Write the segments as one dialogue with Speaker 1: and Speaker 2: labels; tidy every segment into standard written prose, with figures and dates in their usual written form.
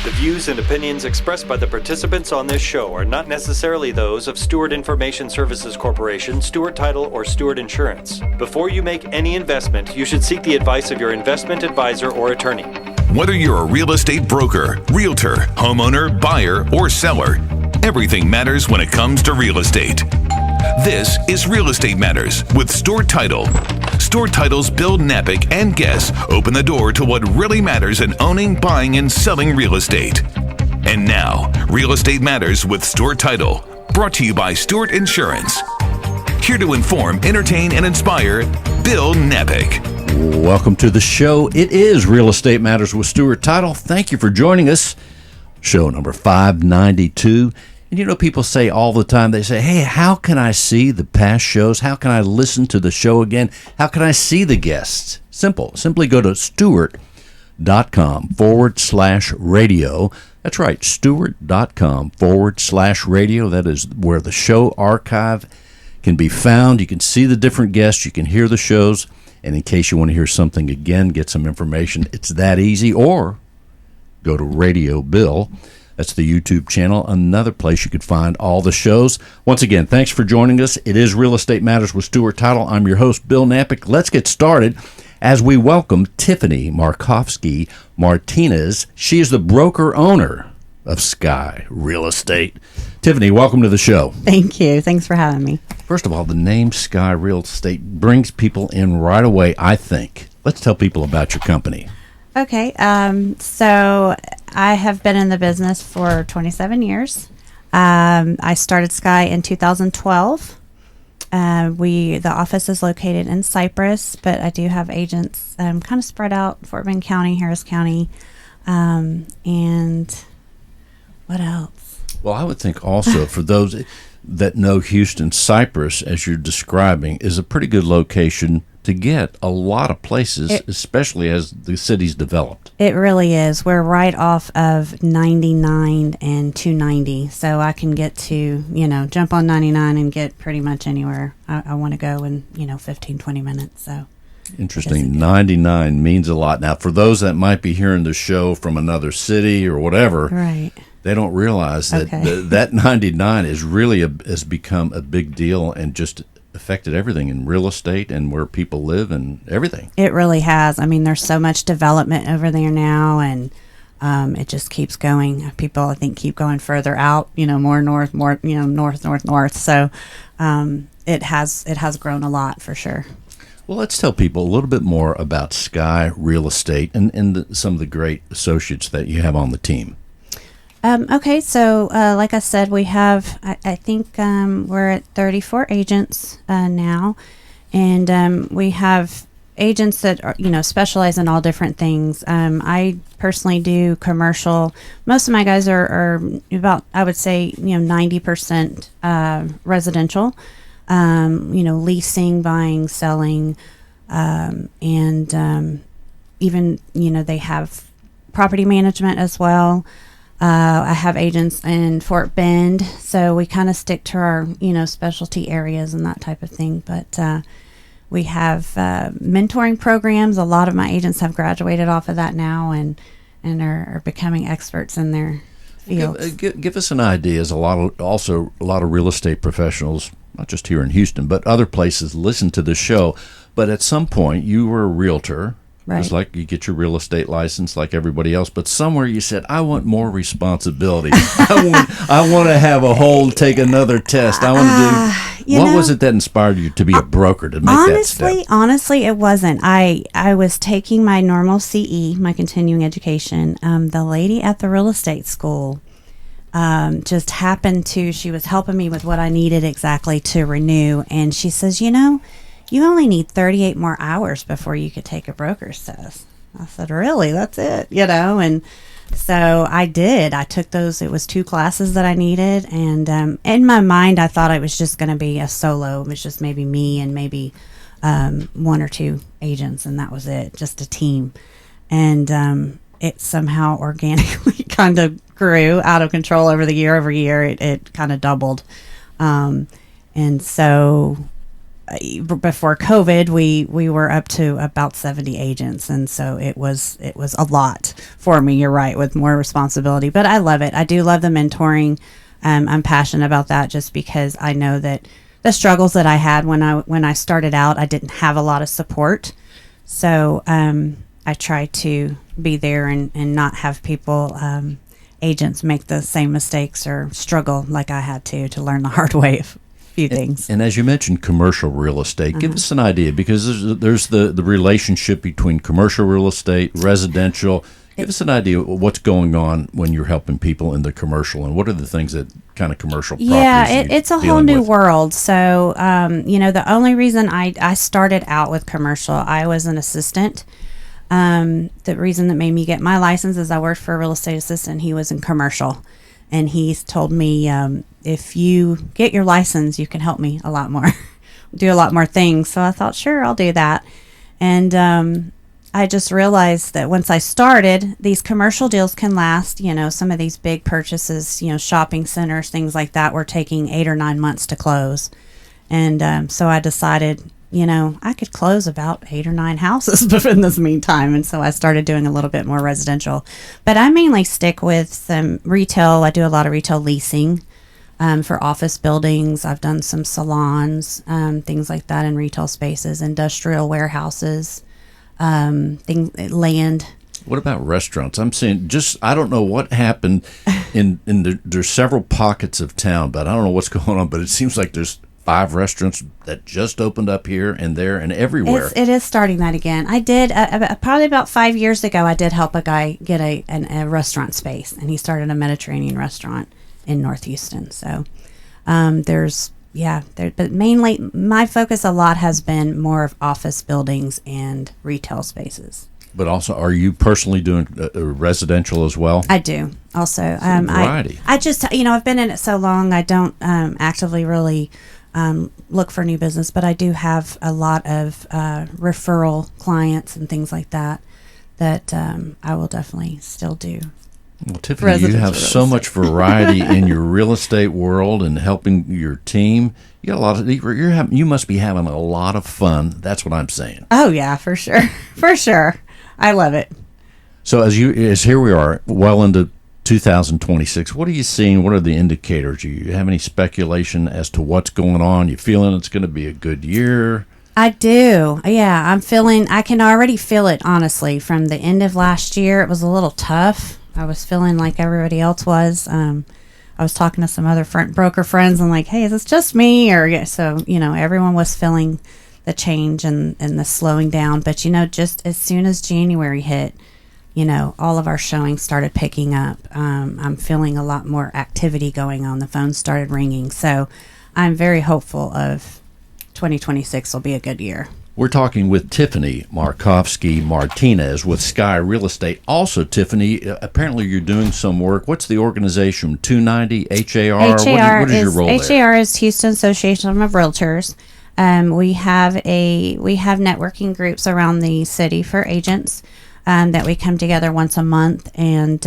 Speaker 1: The views and opinions expressed by the participants on this show are not necessarily those of Stewart Information Services Corporation, Stewart Title, or Stewart Insurance. Before you make any investment, you should seek the advice of your investment advisor or attorney.
Speaker 2: Whether you're a real estate broker, realtor, homeowner, buyer, or seller, everything matters when it comes to real estate. This is Real Estate Matters with Stewart Title. Stewart Title's Bill Knapik and guests open the door to what really matters in owning, buying, and selling real estate. And now, Real Estate Matters with Stewart Title, brought to you by Stewart Insurance. Here to inform, entertain, and inspire, Bill Knapik.
Speaker 3: Welcome to the show. It is Real Estate Matters with Stewart Title. Thank you for joining us. Show number 592. And you know, people say all the time, they say, hey, how can I see the past shows? How can I listen to the show again? How can I see the guests? Simple. Simply go to stewart.com/radio. That's right, stewart.com/radio. That is where the show archive can be found. You can see the different guests. You can hear the shows. And in case you want to hear something again, get some information, it's that easy. Or go to Radio Bill. That's the YouTube channel, another place you could find all the shows. Once again, thanks for joining us. It is Real Estate Matters with Stewart Title. I'm your host, Bill Knapik. Let's get started as we welcome Tiffany Markovsky Martinez. She is the broker-owner of Sky Real Estate. Tiffany, welcome to the show.
Speaker 4: Thank you. Thanks for having me.
Speaker 3: First of all, the name Sky Real Estate brings people in right away, I think. Let's tell people about your company.
Speaker 4: Okay, so I have been in the business for 27 years. I started Sky in 2012. The office is located in Cypress, but I do have agents kind of spread out, Fort Bend County, Harris County, and what else?
Speaker 3: Well, I would think also for those that know Houston, Cypress, as you're describing, is a pretty good location to get a lot of places, especially as the city's developed.
Speaker 4: It really is. We're right off of 99 and 290, so I can get to, jump on 99 and get pretty much anywhere I want to go in, 15, 20 minutes. So
Speaker 3: interesting. 99 means a lot. Now, for those that might be hearing the show from another city or whatever,
Speaker 4: right,
Speaker 3: they don't realize that that 99 is really has become a big deal and just affected everything in real estate and where people live and everything.
Speaker 4: It really has. I mean, there's so much development over there now, and it just keeps going. People, I think, keep going further out, more north, more, north. So it has grown a lot for sure.
Speaker 3: Well, let's tell people a little bit more about Sky Real Estate and some of the great associates that you have on the team.
Speaker 4: Okay, so like I said, we have, I think we're at 34 agents now, and we have agents that are, specialize in all different things. I personally do commercial. Most of my guys are about, I would say, 90% residential, leasing, buying, selling, and even, they have property management as well. I have agents in Fort Bend, so we kind of stick to our, specialty areas and that type of thing. But we have mentoring programs. A lot of my agents have graduated off of that now and are becoming experts in their fields.
Speaker 3: Give us an idea, as a lot of real estate professionals, not just here in Houston, but other places, listen to the show. But at some point, you were a realtor.
Speaker 4: Right.
Speaker 3: It's like you get your real estate license like everybody else, but somewhere you said, I want more responsibility. I want to have take another test. I want to do. What was it that inspired you to be a broker to make that step?
Speaker 4: Honestly, it wasn't. I was taking my normal CE, my continuing education. The lady at the real estate school just happened to, she was helping me with what I needed exactly to renew. And she says, you only need 38 more hours before you could take a broker's test. I said, really? That's it? And so I did. I took those. It was 2 classes that I needed. And in my mind, I thought it was just going to be a solo. It was just maybe me and maybe 1 or 2 agents, and that was it, just a team. And it somehow organically kind of grew out of control over the year. It kind of doubled. And so before COVID, we were up to about 70 agents, and so it was a lot for me. You're right, with more responsibility, but I love it. I do love the mentoring. I'm passionate about that just because I know that the struggles that I had when I started out, I didn't have a lot of support. So I try to be there and not have people, agents, make the same mistakes or struggle like I had to learn the hard way of a few things.
Speaker 3: And as you mentioned, commercial real estate, give us an idea, because there's the relationship between commercial real estate, residential. Give us an idea of what's going on when you're helping people in the commercial, and what are the things that kind of commercial properties
Speaker 4: it's a whole new world. So, the only reason I started out with commercial, I was an assistant. The reason that made me get my license is I worked for a real estate assistant. He was in commercial, and he's told me, if you get your license, you can help me a lot more, do a lot more things. So I thought, sure, I'll do that. And I just realized that once I started, these commercial deals can last, some of these big purchases, shopping centers, things like that, were taking 8 or 9 months to close. And so I decided, I could close about 8 or 9 houses in this meantime. And so I started doing a little bit more residential. But I mainly stick with some retail. I do a lot of retail leasing for office buildings. I've done some salons, things like that in retail spaces, industrial warehouses. Land.
Speaker 3: What about restaurants? I'm saying, I don't know what happened there's several pockets of town, but I don't know what's going on, but it seems like there's 5 restaurants that just opened up here and there and everywhere.
Speaker 4: It is starting that again. I did, probably about 5 years ago, I did help a guy get a restaurant space, and he started a Mediterranean restaurant in North Houston. So but mainly my focus a lot has been more of office buildings and retail spaces.
Speaker 3: But also, are you personally doing residential as well?
Speaker 4: I do also.
Speaker 3: Variety.
Speaker 4: I just, I've been in it so long, I don't actively really look for new business, but I do have a lot of referral clients and things like that I will definitely still do.
Speaker 3: Well, Tiffany, you have so much variety in your real estate world and helping your team. You got a lot of. You must be having a lot of fun. That's what I'm saying.
Speaker 4: Oh yeah, for sure, for sure. I love it.
Speaker 3: So as here we are, well into 2026. What are you seeing? What are the indicators? Do you have any speculation as to what's going on? You feeling it's going to be a good year?
Speaker 4: I do. Yeah, I can already feel it, honestly. From the end of last year, it was a little tough. I was feeling like everybody else was. I was talking to some other broker friends and like, hey, is this just me? So, everyone was feeling the change and the slowing down. But, just as soon as January hit, all of our showings started picking up. I'm feeling a lot more activity going on. The phone started ringing. So I'm very hopeful of 2026 will be a good year.
Speaker 3: We're talking with Tiffany Markovsky Martinez with Sky Real Estate. Also, Tiffany, apparently you're doing some work. What's the organization? 290 HAR? What is your role there?
Speaker 4: HAR is Houston Association of Realtors. We have networking groups around the city for agents that we come together once a month and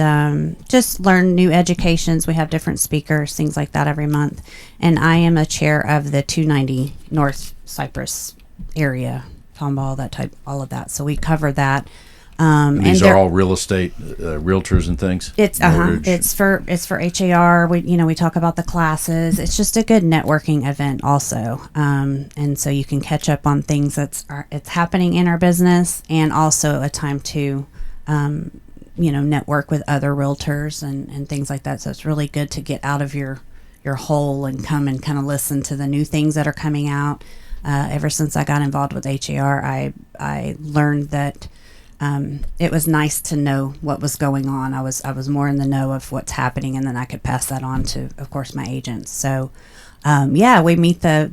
Speaker 4: just learn new educations. We have different speakers, things like that every month. And I am a chair of the 290 North Cypress area, Tomball, that type, all of that. So we cover that.
Speaker 3: These are all real estate realtors and things.
Speaker 4: It's for HAR. We talk about the classes. It's just a good networking event also, and so you can catch up on things it's happening in our business, and also a time to network with other realtors and things like that. So it's really good to get out of your hole and come and kind of listen to the new things that are coming out. Ever since I got involved with HAR, I learned that it was nice to know what was going on. I was more in the know of what's happening, and then I could pass that on to, of course, my agents. So, we meet the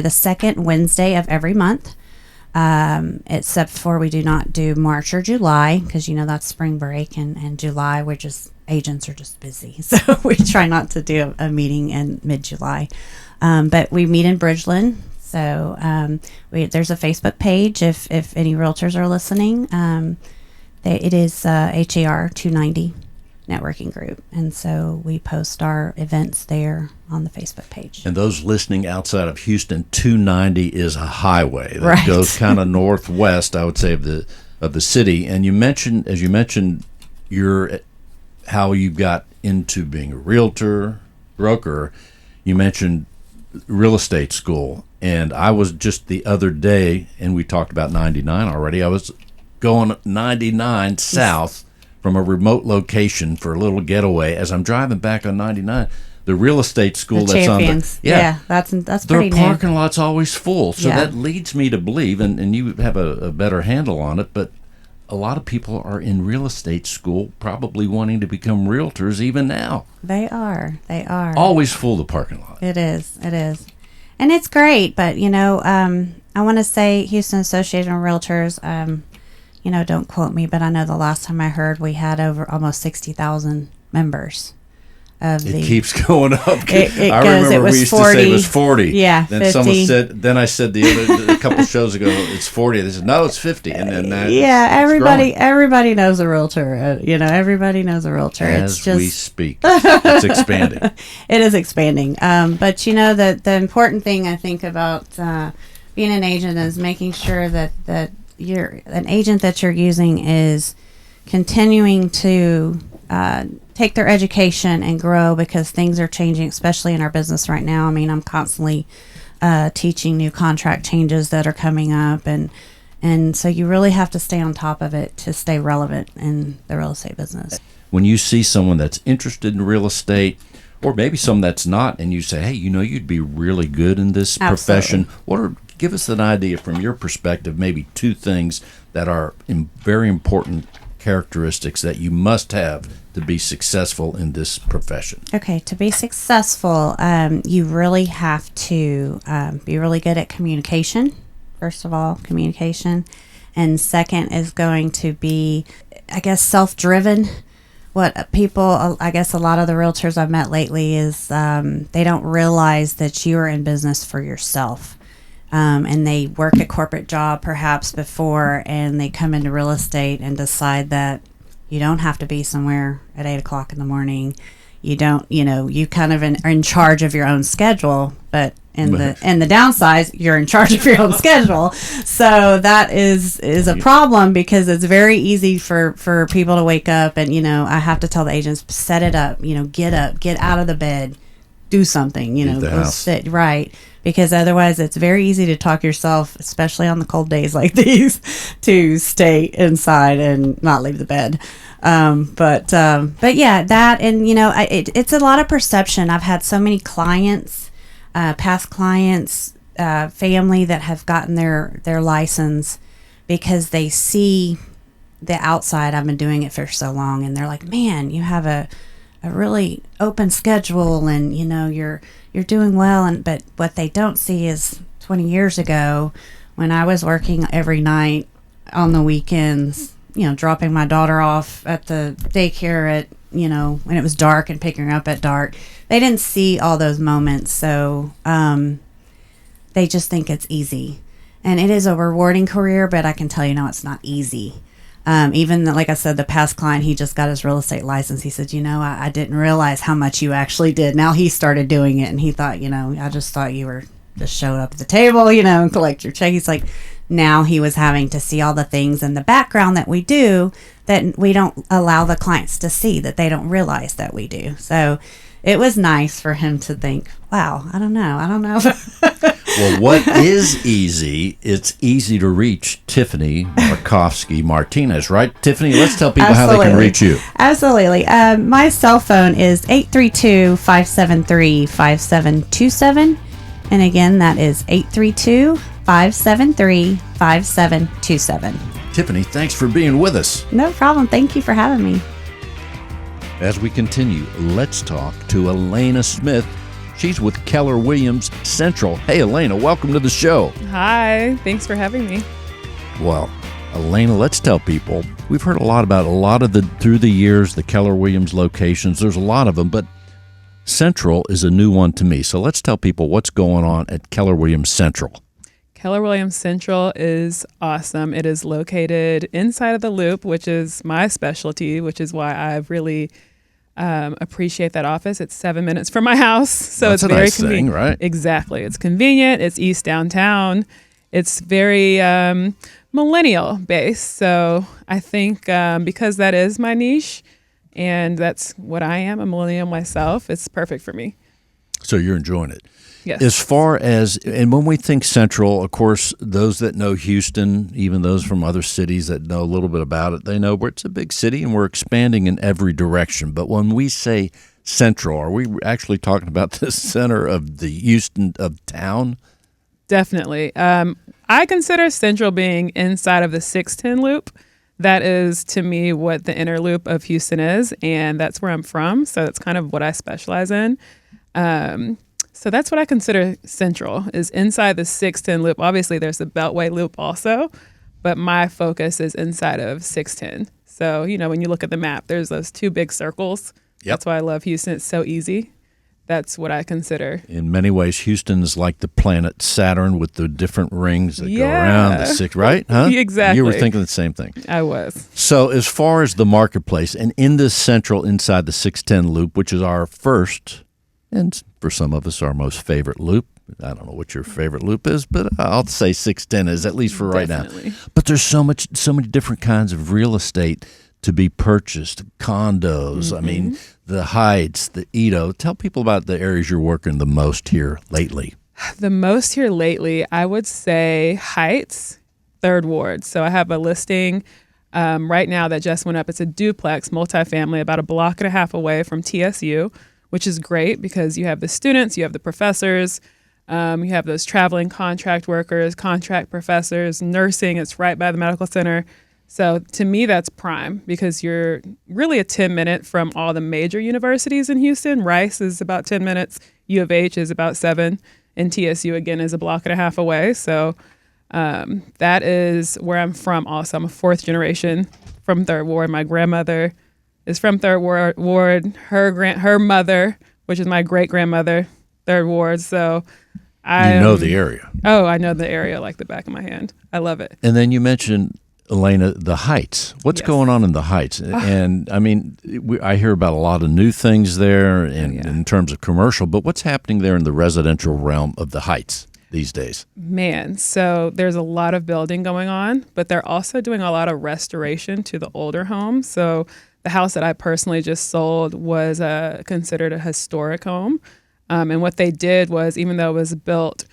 Speaker 4: second Wednesday of every month, except for we do not do March or July because that's spring break, and July agents are just busy, so we try not to do a meeting in mid-July. But we meet in Bridgeland. So there's a Facebook page if any realtors are listening. It is HAR 290. networking group. And so we post our events there on the Facebook page.
Speaker 3: And those listening outside of Houston, 290 is a highway that
Speaker 4: Right.
Speaker 3: goes kind of northwest, I would say, of the city. And you mentioned, how you got into being a realtor, broker. You mentioned real estate school. And I was just the other day, and we talked about 99 already. I was going 99 south from a remote location for a little getaway. As I'm driving back on 99, the real estate school
Speaker 4: The
Speaker 3: that's
Speaker 4: Champions.
Speaker 3: on the
Speaker 4: That's
Speaker 3: their
Speaker 4: pretty new.
Speaker 3: parking lot's always full. So
Speaker 4: Yeah.
Speaker 3: that leads me to believe, and you have a better handle on it, but a lot of people are in real estate school probably wanting to become realtors even now.
Speaker 4: They are.
Speaker 3: Always full, the parking lot.
Speaker 4: It is. And it's great, but I want to say Houston Association of Realtors, don't quote me, but I know the last time I heard we had over almost 60,000 members.
Speaker 3: It keeps going up.
Speaker 4: It
Speaker 3: I
Speaker 4: goes,
Speaker 3: remember
Speaker 4: it was
Speaker 3: we used
Speaker 4: 40.
Speaker 3: to say it was 40.
Speaker 4: Yeah,
Speaker 3: Then
Speaker 4: 50.
Speaker 3: someone said, then I said a couple shows ago, it's 40. They said, no, it's 50. And then that, it's growing.
Speaker 4: Everybody knows a realtor. Everybody knows a realtor.
Speaker 3: As
Speaker 4: it's just,
Speaker 3: we speak, it's expanding.
Speaker 4: It is expanding. But the important thing I think about being an agent is making sure that an agent that you're using is continuing to take their education and grow, because things are changing, especially in our business right now. I mean, I'm constantly teaching new contract changes that are coming up, and so you really have to stay on top of it to stay relevant in the real estate business.
Speaker 3: When you see someone that's interested in real estate, or maybe someone that's not, and you say, hey, you'd be really good in this profession, give us an idea from your perspective, maybe two things that are very important characteristics that you must have to be successful in this profession.
Speaker 4: Okay, to be successful, you really have to be really good at communication. First of all, communication. And second is going to be, I guess, self-driven. What people, I guess a lot of the realtors I've met lately is they don't realize that you are in business for yourself. And they work a corporate job perhaps before, and they come into real estate and decide that you don't have to be somewhere at 8 o'clock in the morning. You don't, you kind of are in charge of your own schedule, but in the downside, you're in charge of your own schedule. So that is a problem, because it's very easy for people to wake up and, I have to tell the agents, set it up, get up, get out of the bed, do something, go sit, right. Because otherwise it's very easy to talk yourself, especially on the cold days like these, to stay inside and not leave the bed. But yeah, that, and it's a lot of perception. I've had so many clients, past clients, family that have gotten their license because they see the outside. I've been doing it for so long, and they're like, man, you have a really open schedule, and you're doing well, but what they don't see is 20 years ago when I was working every night on the weekends, dropping my daughter off at the daycare at, when it was dark, and picking her up at dark. They didn't see all those moments, so they just think it's easy. And it is a rewarding career, but I can tell you now it's not easy. Even like I said, the past client, he just got his real estate license. He said, I didn't realize how much you actually did. Now he started doing it, and he thought, I just thought you were just showing up at the table, and collect your check. He's like, now he was having to see all the things in the background that we do that we don't allow the clients to see, that they don't realize that we do. So it was nice for him to think, wow, I don't know.
Speaker 3: Well, what is easy, it's easy to reach Tiffany Markovsky Martinez, right? Tiffany, let's tell people how they can reach you.
Speaker 4: Absolutely. My cell phone is 832-573-5727. And again, that is 832-573-5727.
Speaker 3: Tiffany, thanks for being with us.
Speaker 4: No problem. Thank you for having me.
Speaker 3: As we continue, let's talk to Elena Smith. She's with Keller Williams Central. Hey, Elena, welcome to the show.
Speaker 5: Hi, thanks for having me.
Speaker 3: Well, Elena, let's tell people, we've heard through the years, the Keller Williams locations. There's a lot of them, but Central is a new one to me. So let's tell people what's going on at Keller Williams Central.
Speaker 5: Keller Williams Central is awesome. It is located inside of the Loop, which is my specialty, which is why I've really Appreciate that office. It's 7 minutes from my house, so
Speaker 3: That's
Speaker 5: it's
Speaker 3: a
Speaker 5: very
Speaker 3: nice thing,
Speaker 5: convenient.
Speaker 3: right?
Speaker 5: Exactly. It's convenient. It's East Downtown. It's very millennial based. So I think because that is my niche, and that's what I am, a millennial myself, it's perfect for me.
Speaker 3: So you're enjoying it.
Speaker 5: Yes.
Speaker 3: As far as, and when we think Central, of course, those that know Houston, even those from other cities that know a little bit about it, they know it's a big city and we're expanding in every direction. But when we say Central, are we actually talking about the center of the Houston of town?
Speaker 5: Definitely. I consider Central being inside of the 610 loop. That is, to me, what the inner loop of Houston is, and that's where I'm from. So that's kind of what I specialize in. So that's what I consider Central, is inside the 610 loop. Obviously, there's the Beltway loop also, but my focus is inside of 610. So, when you look at the map, there's those two big circles.
Speaker 3: Yep.
Speaker 5: That's why I love Houston. It's so easy. That's what I consider.
Speaker 3: In many ways, Houston is like the planet Saturn with the different rings that go
Speaker 5: Yeah.
Speaker 3: around the six, right? Huh?
Speaker 5: Exactly.
Speaker 3: You were thinking the same thing.
Speaker 5: I was.
Speaker 3: So as far as the marketplace and in this Central inside the 610 loop, which is our first, and for some of us, our most favorite loop. I don't know what your favorite loop is, but I'll say 610 is, at least for right
Speaker 5: Definitely.
Speaker 3: now. But there's so many different kinds of real estate to be purchased, condos. I mean, the Heights, the Edo. Tell people about the areas you're working the most here lately.
Speaker 5: The most here lately, I would say Heights, 3rd Ward. So I have a listing right now that just went up. It's a duplex, multifamily, about a block and a half away from TSU, which is great because you have the students, you have the professors, you have those traveling contract workers, contract professors, nursing. It's right by the medical center. So to me, that's prime because you're really a 10-minute from all the major universities in Houston. Rice is about 10 minutes. U of H is about 7. And TSU, again, is a block and a half away. So that is where I'm from also. I'm a 4th generation from 3rd Ward. My grandmother is from 3rd Ward. Her mother, which is my great-grandmother, 3rd Ward. So
Speaker 3: You know the area.
Speaker 5: Oh, I know the area like the back of my hand. I love it.
Speaker 3: And then you mentioned, Elena, the Heights. What's
Speaker 5: Yes.
Speaker 3: going on in the Heights? And I mean, I hear about a lot of new things there in terms of commercial, but what's happening there in the residential realm of the Heights these days?
Speaker 5: Man, so there's a lot of building going on, but they're also doing a lot of restoration to the older homes. So the house that I personally just sold was considered a historic home. And what they did was, even though it was built,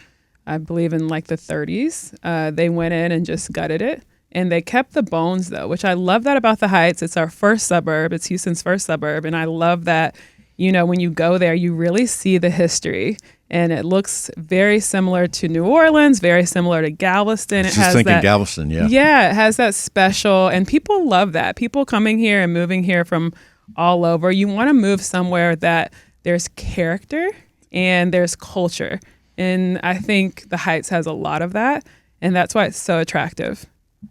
Speaker 5: I believe in like the 30s, they went in and just gutted it. And they kept the bones, though, which I love that about the Heights. It's our first suburb. It's Houston's first suburb. And I love that, when you go there, you really see the history. And it looks very similar to New Orleans, very similar to Galveston.
Speaker 3: Just thinking Galveston, yeah.
Speaker 5: Yeah, it has that special. And people love that. People coming here and moving here from all over. You want to move somewhere that there's character and there's culture. And I think the Heights has a lot of that. And that's why it's so attractive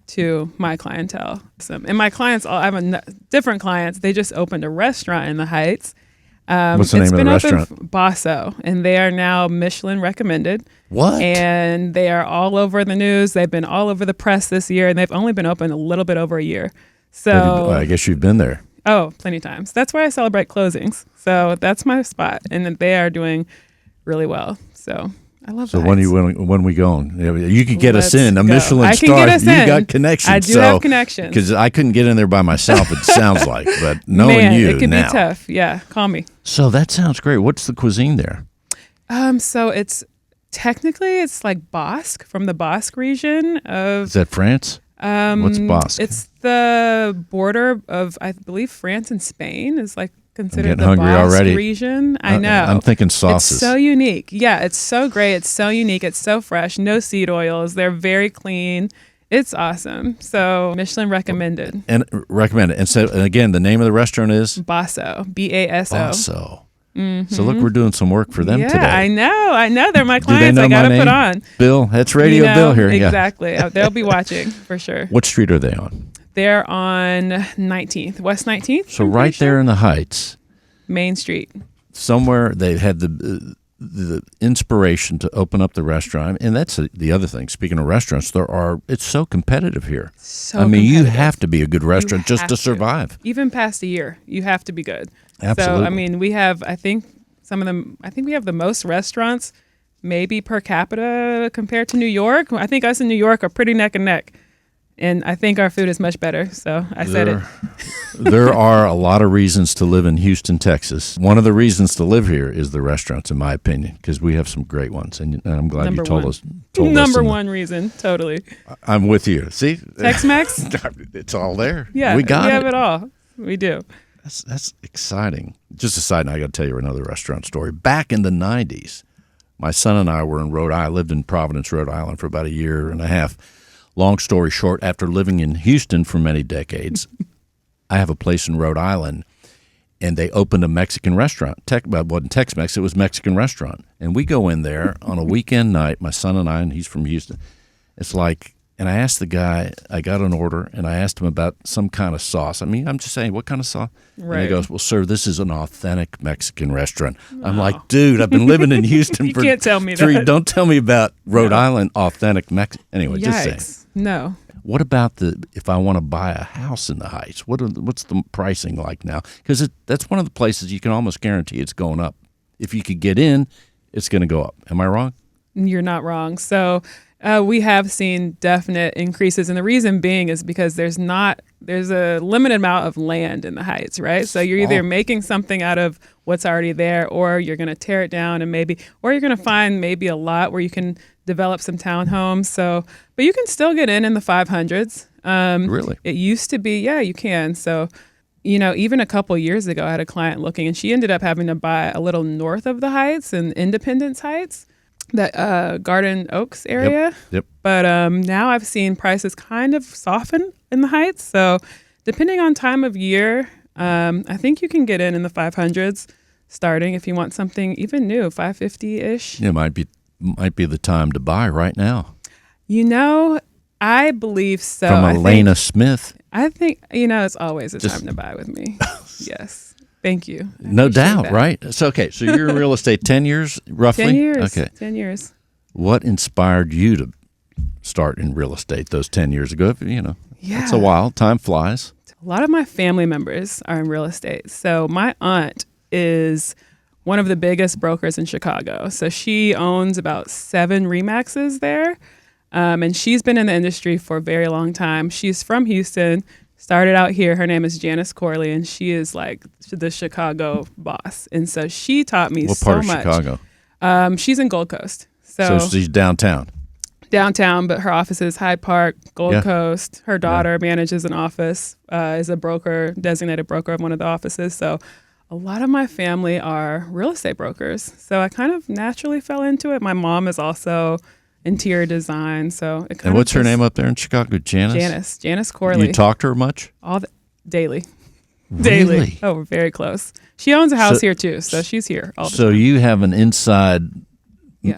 Speaker 5: to my clientele. And my clients, I have different clients. They just opened a restaurant in the Heights.
Speaker 3: What's the name of the restaurant?
Speaker 5: Basso. And they are now Michelin recommended.
Speaker 3: What?
Speaker 5: And they are all over the news. They've been all over the press this year, and they've only been open a little bit over a year. So
Speaker 3: I guess you've been there.
Speaker 5: Oh, plenty of times. That's where I celebrate closings. So that's my spot. And they are doing really well. So I love that.
Speaker 3: So when we going? You could get us in. A
Speaker 5: go.
Speaker 3: Michelin
Speaker 5: I can
Speaker 3: star.
Speaker 5: get us
Speaker 3: You
Speaker 5: in.
Speaker 3: got connections.
Speaker 5: I do have connections.
Speaker 3: Because I couldn't get in there by myself, it sounds like. But knowing
Speaker 5: Man,
Speaker 3: you
Speaker 5: it could
Speaker 3: now.
Speaker 5: be tough. Yeah, call me.
Speaker 3: So that sounds great. What's the cuisine there?
Speaker 5: So it's like Basque, from the Basque region of.
Speaker 3: Is that France? What's Basque?
Speaker 5: It's the border of, I believe, France and Spain is like considered the
Speaker 3: hungry
Speaker 5: Basque
Speaker 3: already.
Speaker 5: region. I know.
Speaker 3: I'm thinking sauces.
Speaker 5: It's so unique. Yeah, it's so great. It's so unique. It's so fresh. No seed oils. They're very clean. It's awesome. So Michelin recommended.
Speaker 3: And recommend it. And so again, the name of the restaurant is
Speaker 5: Basso. Basso.
Speaker 3: Basso. So look, we're doing some work for them
Speaker 5: Yeah,
Speaker 3: today.
Speaker 5: I know. They're my
Speaker 3: Do they
Speaker 5: clients.
Speaker 3: know
Speaker 5: I got
Speaker 3: my
Speaker 5: to put
Speaker 3: name?
Speaker 5: on.
Speaker 3: Bill, that's Radio Bill here.
Speaker 5: Exactly. They'll be watching for sure.
Speaker 3: What street are they on?
Speaker 5: They're on 19th, West 19th.
Speaker 3: So
Speaker 5: I'm
Speaker 3: right
Speaker 5: pretty
Speaker 3: there
Speaker 5: sure.
Speaker 3: in the Heights,
Speaker 5: Main Street.
Speaker 3: somewhere they had the the inspiration to open up the restaurant, and that's the other thing. Speaking of restaurants, it's so competitive here.
Speaker 5: So
Speaker 3: you
Speaker 5: competitive.
Speaker 3: have to be a good restaurant just to survive.
Speaker 5: Even past a year, you have to be good.
Speaker 3: Absolutely.
Speaker 5: So, we have, I think we have the most restaurants maybe per capita compared to New York. I think us in New York are pretty neck and neck. And I think our food is much better. So I said it.
Speaker 3: There are a lot of reasons to live in Houston, Texas. One of the reasons to live here is the restaurants, in my opinion, because we have some great ones. And I'm glad you told us.
Speaker 5: Number one reason, totally.
Speaker 3: I'm with you. See?
Speaker 5: Tex-Mex?
Speaker 3: It's all there.
Speaker 5: Yeah,
Speaker 3: we have
Speaker 5: it all. We do.
Speaker 3: That's exciting. Just a side note, I got to tell you another restaurant story. Back in the 90s, my son and I were in Rhode Island. I lived in Providence, Rhode Island for about a year and a half. Long story short, after living in Houston for many decades, I have a place in Rhode Island, and they opened a Mexican restaurant. It wasn't Tex-Mex, it was Mexican restaurant. And we go in there on a weekend night, my son and I, and he's from Houston. It's like, and I asked the guy, I got an order, and I asked him about some kind of sauce. I'm just saying, what kind of sauce?
Speaker 5: Right.
Speaker 3: And he goes, well, sir, this is an authentic Mexican restaurant. I'm like, dude, I've been living in Houston
Speaker 5: You
Speaker 3: for
Speaker 5: can't tell me that.
Speaker 3: Don't tell me about Rhode Island authentic Mexican. Anyway,
Speaker 5: Yikes.
Speaker 3: just saying.
Speaker 5: No.
Speaker 3: What about if I want to buy a house in the Heights? What's the pricing like now? Because that's one of the places you can almost guarantee it's going up. If you could get in, it's going to go up. Am I wrong?
Speaker 5: You're not wrong. So we have seen definite increases, and the reason being is because there's a limited amount of land in the Heights, right? So you're either making something out of what's already there, or you're going to tear it down or you're going to find maybe a lot where you can develop some townhomes. So, but you can still get in the 500s.
Speaker 3: Really?
Speaker 5: It used to be, yeah, you can. So, even a couple years ago, I had a client looking, and she ended up having to buy a little north of the Heights in Independence Heights, that Garden Oaks area.
Speaker 3: Yep.
Speaker 5: But now I've seen prices kind of soften in the Heights. So depending on time of year, I think you can get in the 500s starting if you want something even new, 550-ish.
Speaker 3: It might be the time to buy right now.
Speaker 5: I believe so.
Speaker 3: From Elena Smith.
Speaker 5: I think, it's always a time to buy with me. Yes. Thank you.
Speaker 3: No doubt,
Speaker 5: that.
Speaker 3: right? So, okay, so you're in real estate 10 years, roughly?
Speaker 5: 10 years.
Speaker 3: Okay.
Speaker 5: 10 years.
Speaker 3: What inspired you to start in real estate those 10 years ago?
Speaker 5: Yeah.
Speaker 3: It's a while. Time flies.
Speaker 5: A lot of my family members are in real estate. So my aunt is one of the biggest brokers in Chicago. So she owns about 7 RE/MAXs there. And she's been in the industry for a very long time. She's from Houston. Started out here. Her name is Janice Corley, and she is like the Chicago boss. And so she taught me so much.
Speaker 3: What part of Chicago?
Speaker 5: She's in Gold Coast.
Speaker 3: So she's downtown.
Speaker 5: Downtown, but her office is Hyde Park, Gold Coast. Her daughter manages an office, is a broker, designated broker of one of the offices. So a lot of my family are real estate brokers. So I kind of naturally fell into it. My mom is also interior design. So it kind
Speaker 3: and what's her name up there in Chicago?
Speaker 5: Janice Corley.
Speaker 3: You talk to her much?
Speaker 5: Daily.
Speaker 3: Really?
Speaker 5: Daily. Oh, we're very close. She owns a house here too, so she's here all the time.
Speaker 3: So you have an inside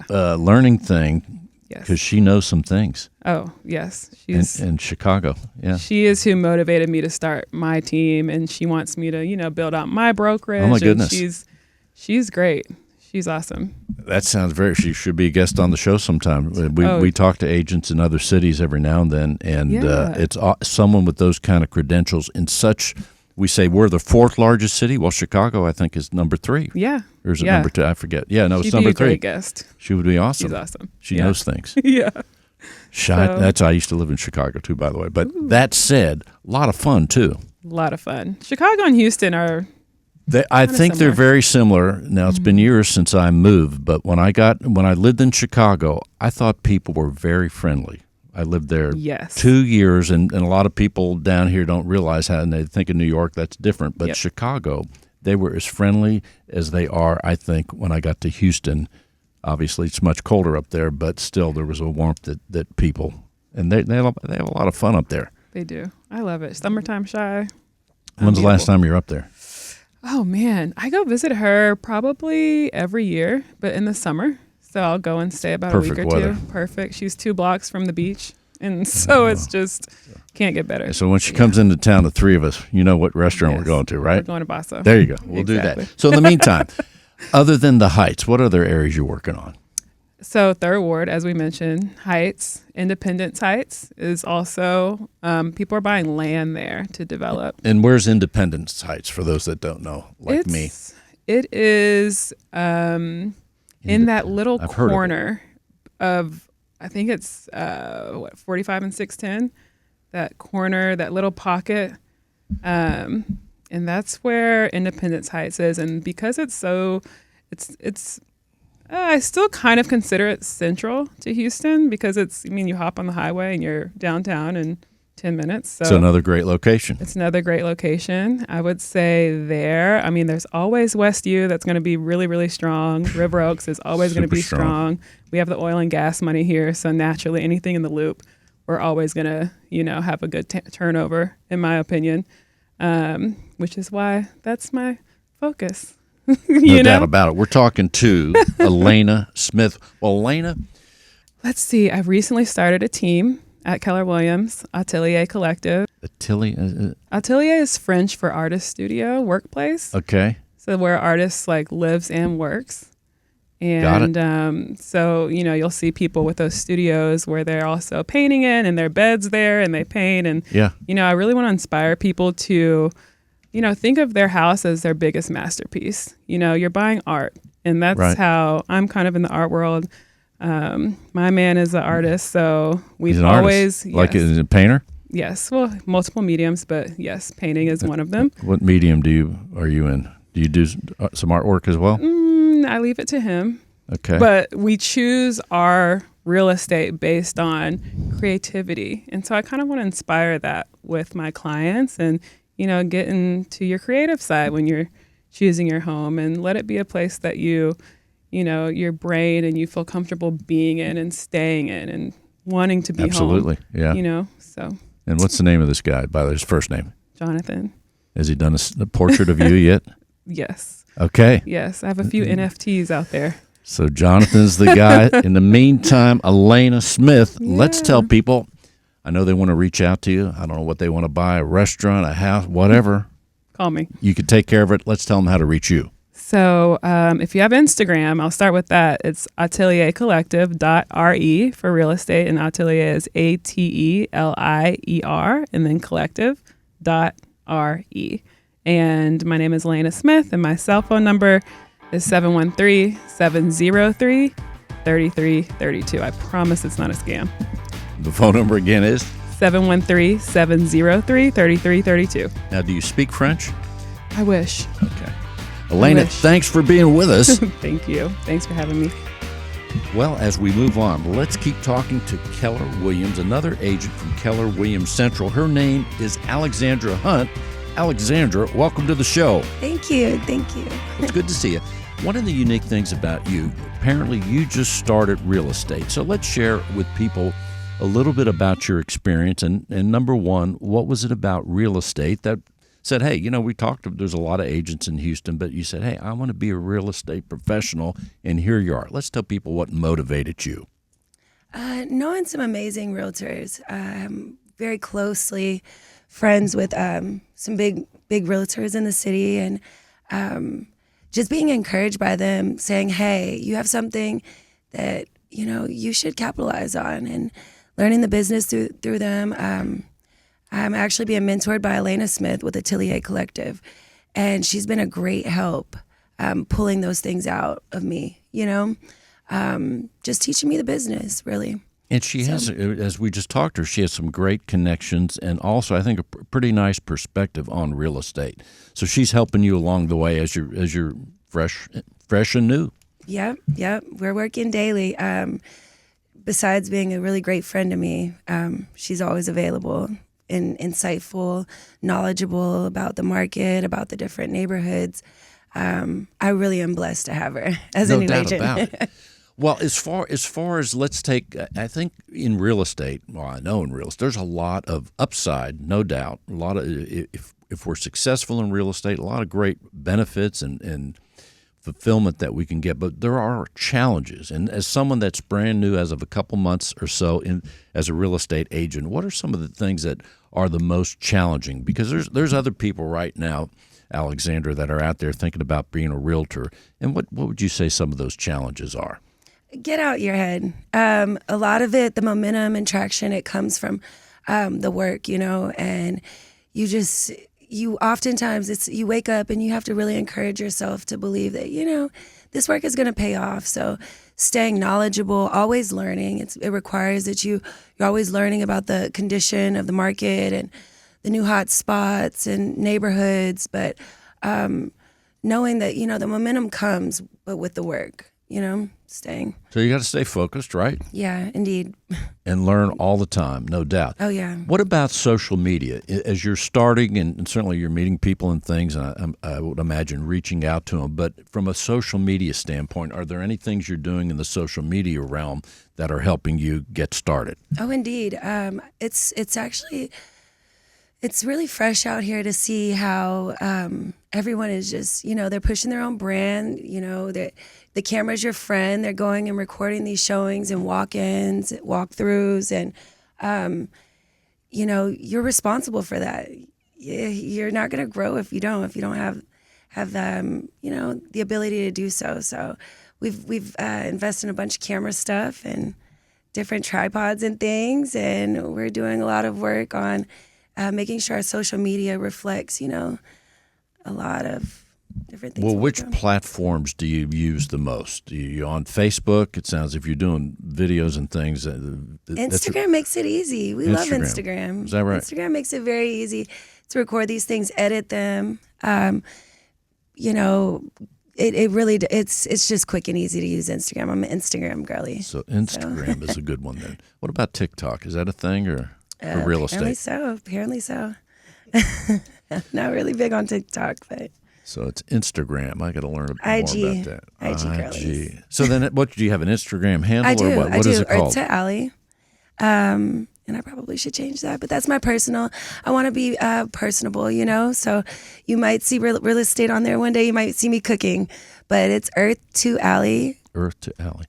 Speaker 3: learning thing
Speaker 5: Yes.
Speaker 3: because she knows some things.
Speaker 5: Oh, yes. She's
Speaker 3: in Chicago. Yeah.
Speaker 5: She is who motivated me to start my team, and she wants me to, build out my brokerage.
Speaker 3: Oh my goodness.
Speaker 5: And she's great. She's awesome.
Speaker 3: That sounds she should be a guest on the show sometime. We talk to agents in other cities every now and then, and it's someone with those kind of credentials in such. We say we're the 4th largest city. Well, Chicago, I think, is number 3.
Speaker 5: Yeah.
Speaker 3: Or is it number 2? I forget. Yeah, no, it's
Speaker 5: She'd
Speaker 3: number
Speaker 5: be a
Speaker 3: 3.
Speaker 5: great guest.
Speaker 3: She would be awesome.
Speaker 5: She's awesome.
Speaker 3: She knows things.
Speaker 5: Yeah.
Speaker 3: I used to live in Chicago too, by the way. But that said, a lot of fun too.
Speaker 5: A lot of fun. Chicago and Houston are.
Speaker 3: I think they're very similar. Now it's been years since I moved, but when I lived in Chicago, I thought people were very friendly. I lived there 2 years, and a lot of people down here don't realize how, and they think in New York that's different. But Chicago, they were as friendly as they are, I think, when I got to Houston. Obviously, it's much colder up there, but still there was a warmth that people, and they have a lot of fun up there.
Speaker 5: They do. I love it. Summertime shy.
Speaker 3: When's the last time you were up there?
Speaker 5: Oh, man. I go visit her probably every year, but in the summer. So I'll go and stay about a week or two. Perfect. She's 2 blocks from the beach. And so it's just can't get better.
Speaker 3: So when she comes into town, the 3 of us, you know what restaurant we're going to, right?
Speaker 5: We're going to Basso.
Speaker 3: There you go. We'll do that. So in the meantime, Other than the Heights, what other areas you're working on?
Speaker 5: So Third Ward, as we mentioned, Heights, Independence Heights is also, people are buying land there to develop.
Speaker 3: And where's Independence Heights, for those that don't know, like me?
Speaker 5: It is in that little
Speaker 3: I've heard of it.
Speaker 5: corner of, I think it's, 45 and 610, that corner, that little pocket. And that's where Independence Heights is. And because it's so, I still kind of consider it central to Houston because you hop on the highway and you're downtown in 10 minutes. So
Speaker 3: another great location.
Speaker 5: It's another great location. I would say there. I mean, there's always West U that's going to be really, really strong. River Oaks is always going to be strong. We have the oil and gas money here. So naturally, anything in the loop, we're always going to, have a good turnover, in my opinion, which is why that's my focus.
Speaker 3: No doubt about it. We're talking to Elena Smith. Well, Elena,
Speaker 5: let's see. I've recently started a team at Keller Williams, Atelier Collective. Atelier is French for artist studio, workplace.
Speaker 3: Okay.
Speaker 5: So where artists lives and works.
Speaker 3: And
Speaker 5: Got it. So, you'll see people with those studios where they're also painting in and their bed's there and they paint. And, I really want to inspire people to think of their house as their biggest masterpiece. You're buying art, and that's
Speaker 3: right.
Speaker 5: how I'm kind of in the art world. My man is an artist, so
Speaker 3: He's an artist. Like is a painter?
Speaker 5: Yes, well, multiple mediums, but yes, painting is one of them.
Speaker 3: What medium are you in? Do you do some artwork as well?
Speaker 5: I leave it to him.
Speaker 3: Okay.
Speaker 5: But we choose our real estate based on creativity, and so I kind of want to inspire that with my clients and get into your creative side when you're choosing your home and let it be a place that your brain and you feel comfortable being in and staying in and wanting to be
Speaker 3: Absolutely.
Speaker 5: home.
Speaker 3: Yeah.
Speaker 5: So.
Speaker 3: And what's the name of this guy, by his first name?
Speaker 5: Jonathan.
Speaker 3: Has he done a portrait of you yet?
Speaker 5: Yes.
Speaker 3: Okay.
Speaker 5: Yes. I have a few NFTs out there.
Speaker 3: So Jonathan's the guy. In the meantime, Elena Smith, let's tell people, I know they want to reach out to you. I don't know what they want to buy, a restaurant, a house, whatever.
Speaker 5: Call me.
Speaker 3: You could take care of it. Let's tell them how to reach you.
Speaker 5: So if you have Instagram, I'll start with that. It's ateliercollective.re for real estate, and Atelier is ATELIER, and then collective.re. And my name is Elena Smith, and my cell phone number is 713-703-3332. I promise it's not a scam.
Speaker 3: The phone number again is?
Speaker 5: 713-703-3332.
Speaker 3: Now, do you speak French?
Speaker 5: I wish.
Speaker 3: Okay. Elena, thanks for being with us.
Speaker 5: Thank you. Thanks for having me.
Speaker 3: Well, as we move on, let's keep talking to Keller Williams, another agent from Keller Williams Central. Her name is Alexandra Hunt. Alexandra, welcome to the show.
Speaker 6: Thank you. Thank you.
Speaker 3: It's good to see you. One of the unique things about you, apparently you just started real estate. So let's share with people a little bit about your experience. And number one, what was it about real estate that said, hey, we there's a lot of agents in Houston, but you said, hey, I want to be a real estate professional, and here you are. Let's tell people what motivated you.
Speaker 6: Knowing some amazing realtors. Very closely friends with some big realtors in the city, and just being encouraged by them saying, hey, you have something that, you should capitalize on, and learning the business through them. I'm actually being mentored by Elena Smith with Atelier Collective, and she's been a great help pulling those things out of me, just teaching me the business, really.
Speaker 3: And she has, as we just talked to her, she has some great connections and also, I think, a pretty nice perspective on real estate. So she's helping you along the way as you're fresh and new.
Speaker 6: Yep. We're working daily. Besides being a really great friend to me, she's always available and insightful, knowledgeable about the market, about the different neighborhoods. I really am blessed to have her as a new agent.
Speaker 3: No doubt about it. Well, as far as let's take, I think in real estate, I know in real estate, there's a lot of upside, no doubt. A lot of, if we're successful in real estate, a lot of great benefits and fulfillment that we can get, but there are challenges. And as someone that's brand new as of a couple months or so as a real estate agent, what are some of the things that are the most challenging? Because there's other people right now Alexandra, that are out there thinking about being a realtor. And what would you say some of those challenges are?
Speaker 6: Get out your head. A lot of it, the momentum and traction, it comes from the work, and you oftentimes you wake up and you have to really encourage yourself to believe that, this work is going to pay off. So staying knowledgeable, always learning. It requires that you're always learning about the condition of the market and the new hot spots and neighborhoods. But knowing that, the momentum comes, but with the work, staying.
Speaker 3: So you got to stay focused, right?
Speaker 6: Yeah, indeed.
Speaker 3: And learn all the time, no doubt.
Speaker 6: Oh, yeah.
Speaker 3: What about social media? As you're starting, and certainly you're meeting people and things, and I would imagine reaching out to them, but from a social media standpoint, are there any things you're doing in the social media realm that are helping you get started?
Speaker 6: Oh, indeed. It's actually... It's really fresh out here to see how everyone is just, they're pushing their own brand. The camera's your friend. They're going and recording these showings and walk-ins, walkthroughs, and, you're responsible for that. You're not going to grow if you don't have the ability to do so. So we've invested in a bunch of camera stuff and different tripods and things, and we're doing a lot of work on making sure our social media reflects, a lot of different things.
Speaker 3: Well, which platforms do you use the most? Are you on Facebook? It sounds if you're doing videos and things.
Speaker 6: Instagram makes it easy. We love Instagram.
Speaker 3: Is that right?
Speaker 6: Instagram makes it very easy to record these things, edit them. It really, it's just quick and easy to use Instagram. I'm an Instagram girly.
Speaker 3: So Instagram is a good one then. What about TikTok? Is that a thing or? For real estate.
Speaker 6: Apparently so. Not really big on TikTok, but.
Speaker 3: So it's Instagram. I got to learn more
Speaker 6: IG,
Speaker 3: about that.
Speaker 6: IG girlies.
Speaker 3: So then, what do you have an Instagram handle
Speaker 6: I do.
Speaker 3: or what?
Speaker 6: I
Speaker 3: What
Speaker 6: do.
Speaker 3: is it called?
Speaker 6: Earth to Alley. And I probably should change that, but that's my personal. I want to be personable, So you might see real estate on there one day. You might see me cooking, but it's Earth to Alley.
Speaker 3: Earth to Alley.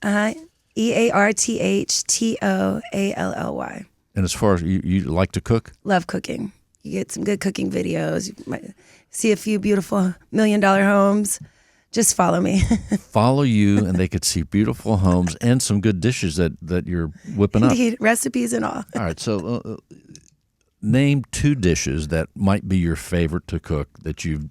Speaker 6: EARTHTOALLY.
Speaker 3: And as far as you like to cook?
Speaker 6: Love cooking. You get some good cooking videos. You might see a few beautiful $1 million homes. Just follow me.
Speaker 3: Follow you, and they could see beautiful homes and some good dishes that you're whipping
Speaker 6: Indeed,
Speaker 3: up.
Speaker 6: recipes and all.
Speaker 3: All right, so name 2 dishes that might be your favorite to cook that you've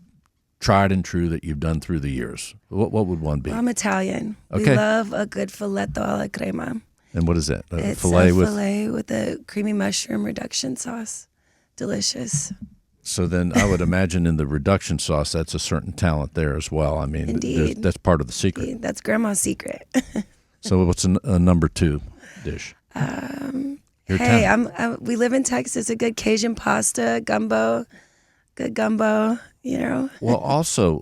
Speaker 3: tried and true that you've done through the years. What would one be?
Speaker 6: Well, I'm Italian.
Speaker 3: Okay.
Speaker 6: We love a good filetto alla crema.
Speaker 3: And what is that?
Speaker 6: It's
Speaker 3: filet
Speaker 6: a
Speaker 3: with
Speaker 6: filet with a creamy mushroom reduction sauce. Delicious.
Speaker 3: So then I would imagine in the reduction sauce, that's a certain talent there as well. I mean,
Speaker 6: Indeed.
Speaker 3: that's part of the secret.
Speaker 6: Indeed. That's grandma's secret.
Speaker 3: So what's a number 2 dish?
Speaker 6: We live in Texas. A good Cajun pasta, gumbo, good gumbo,
Speaker 3: Well, also,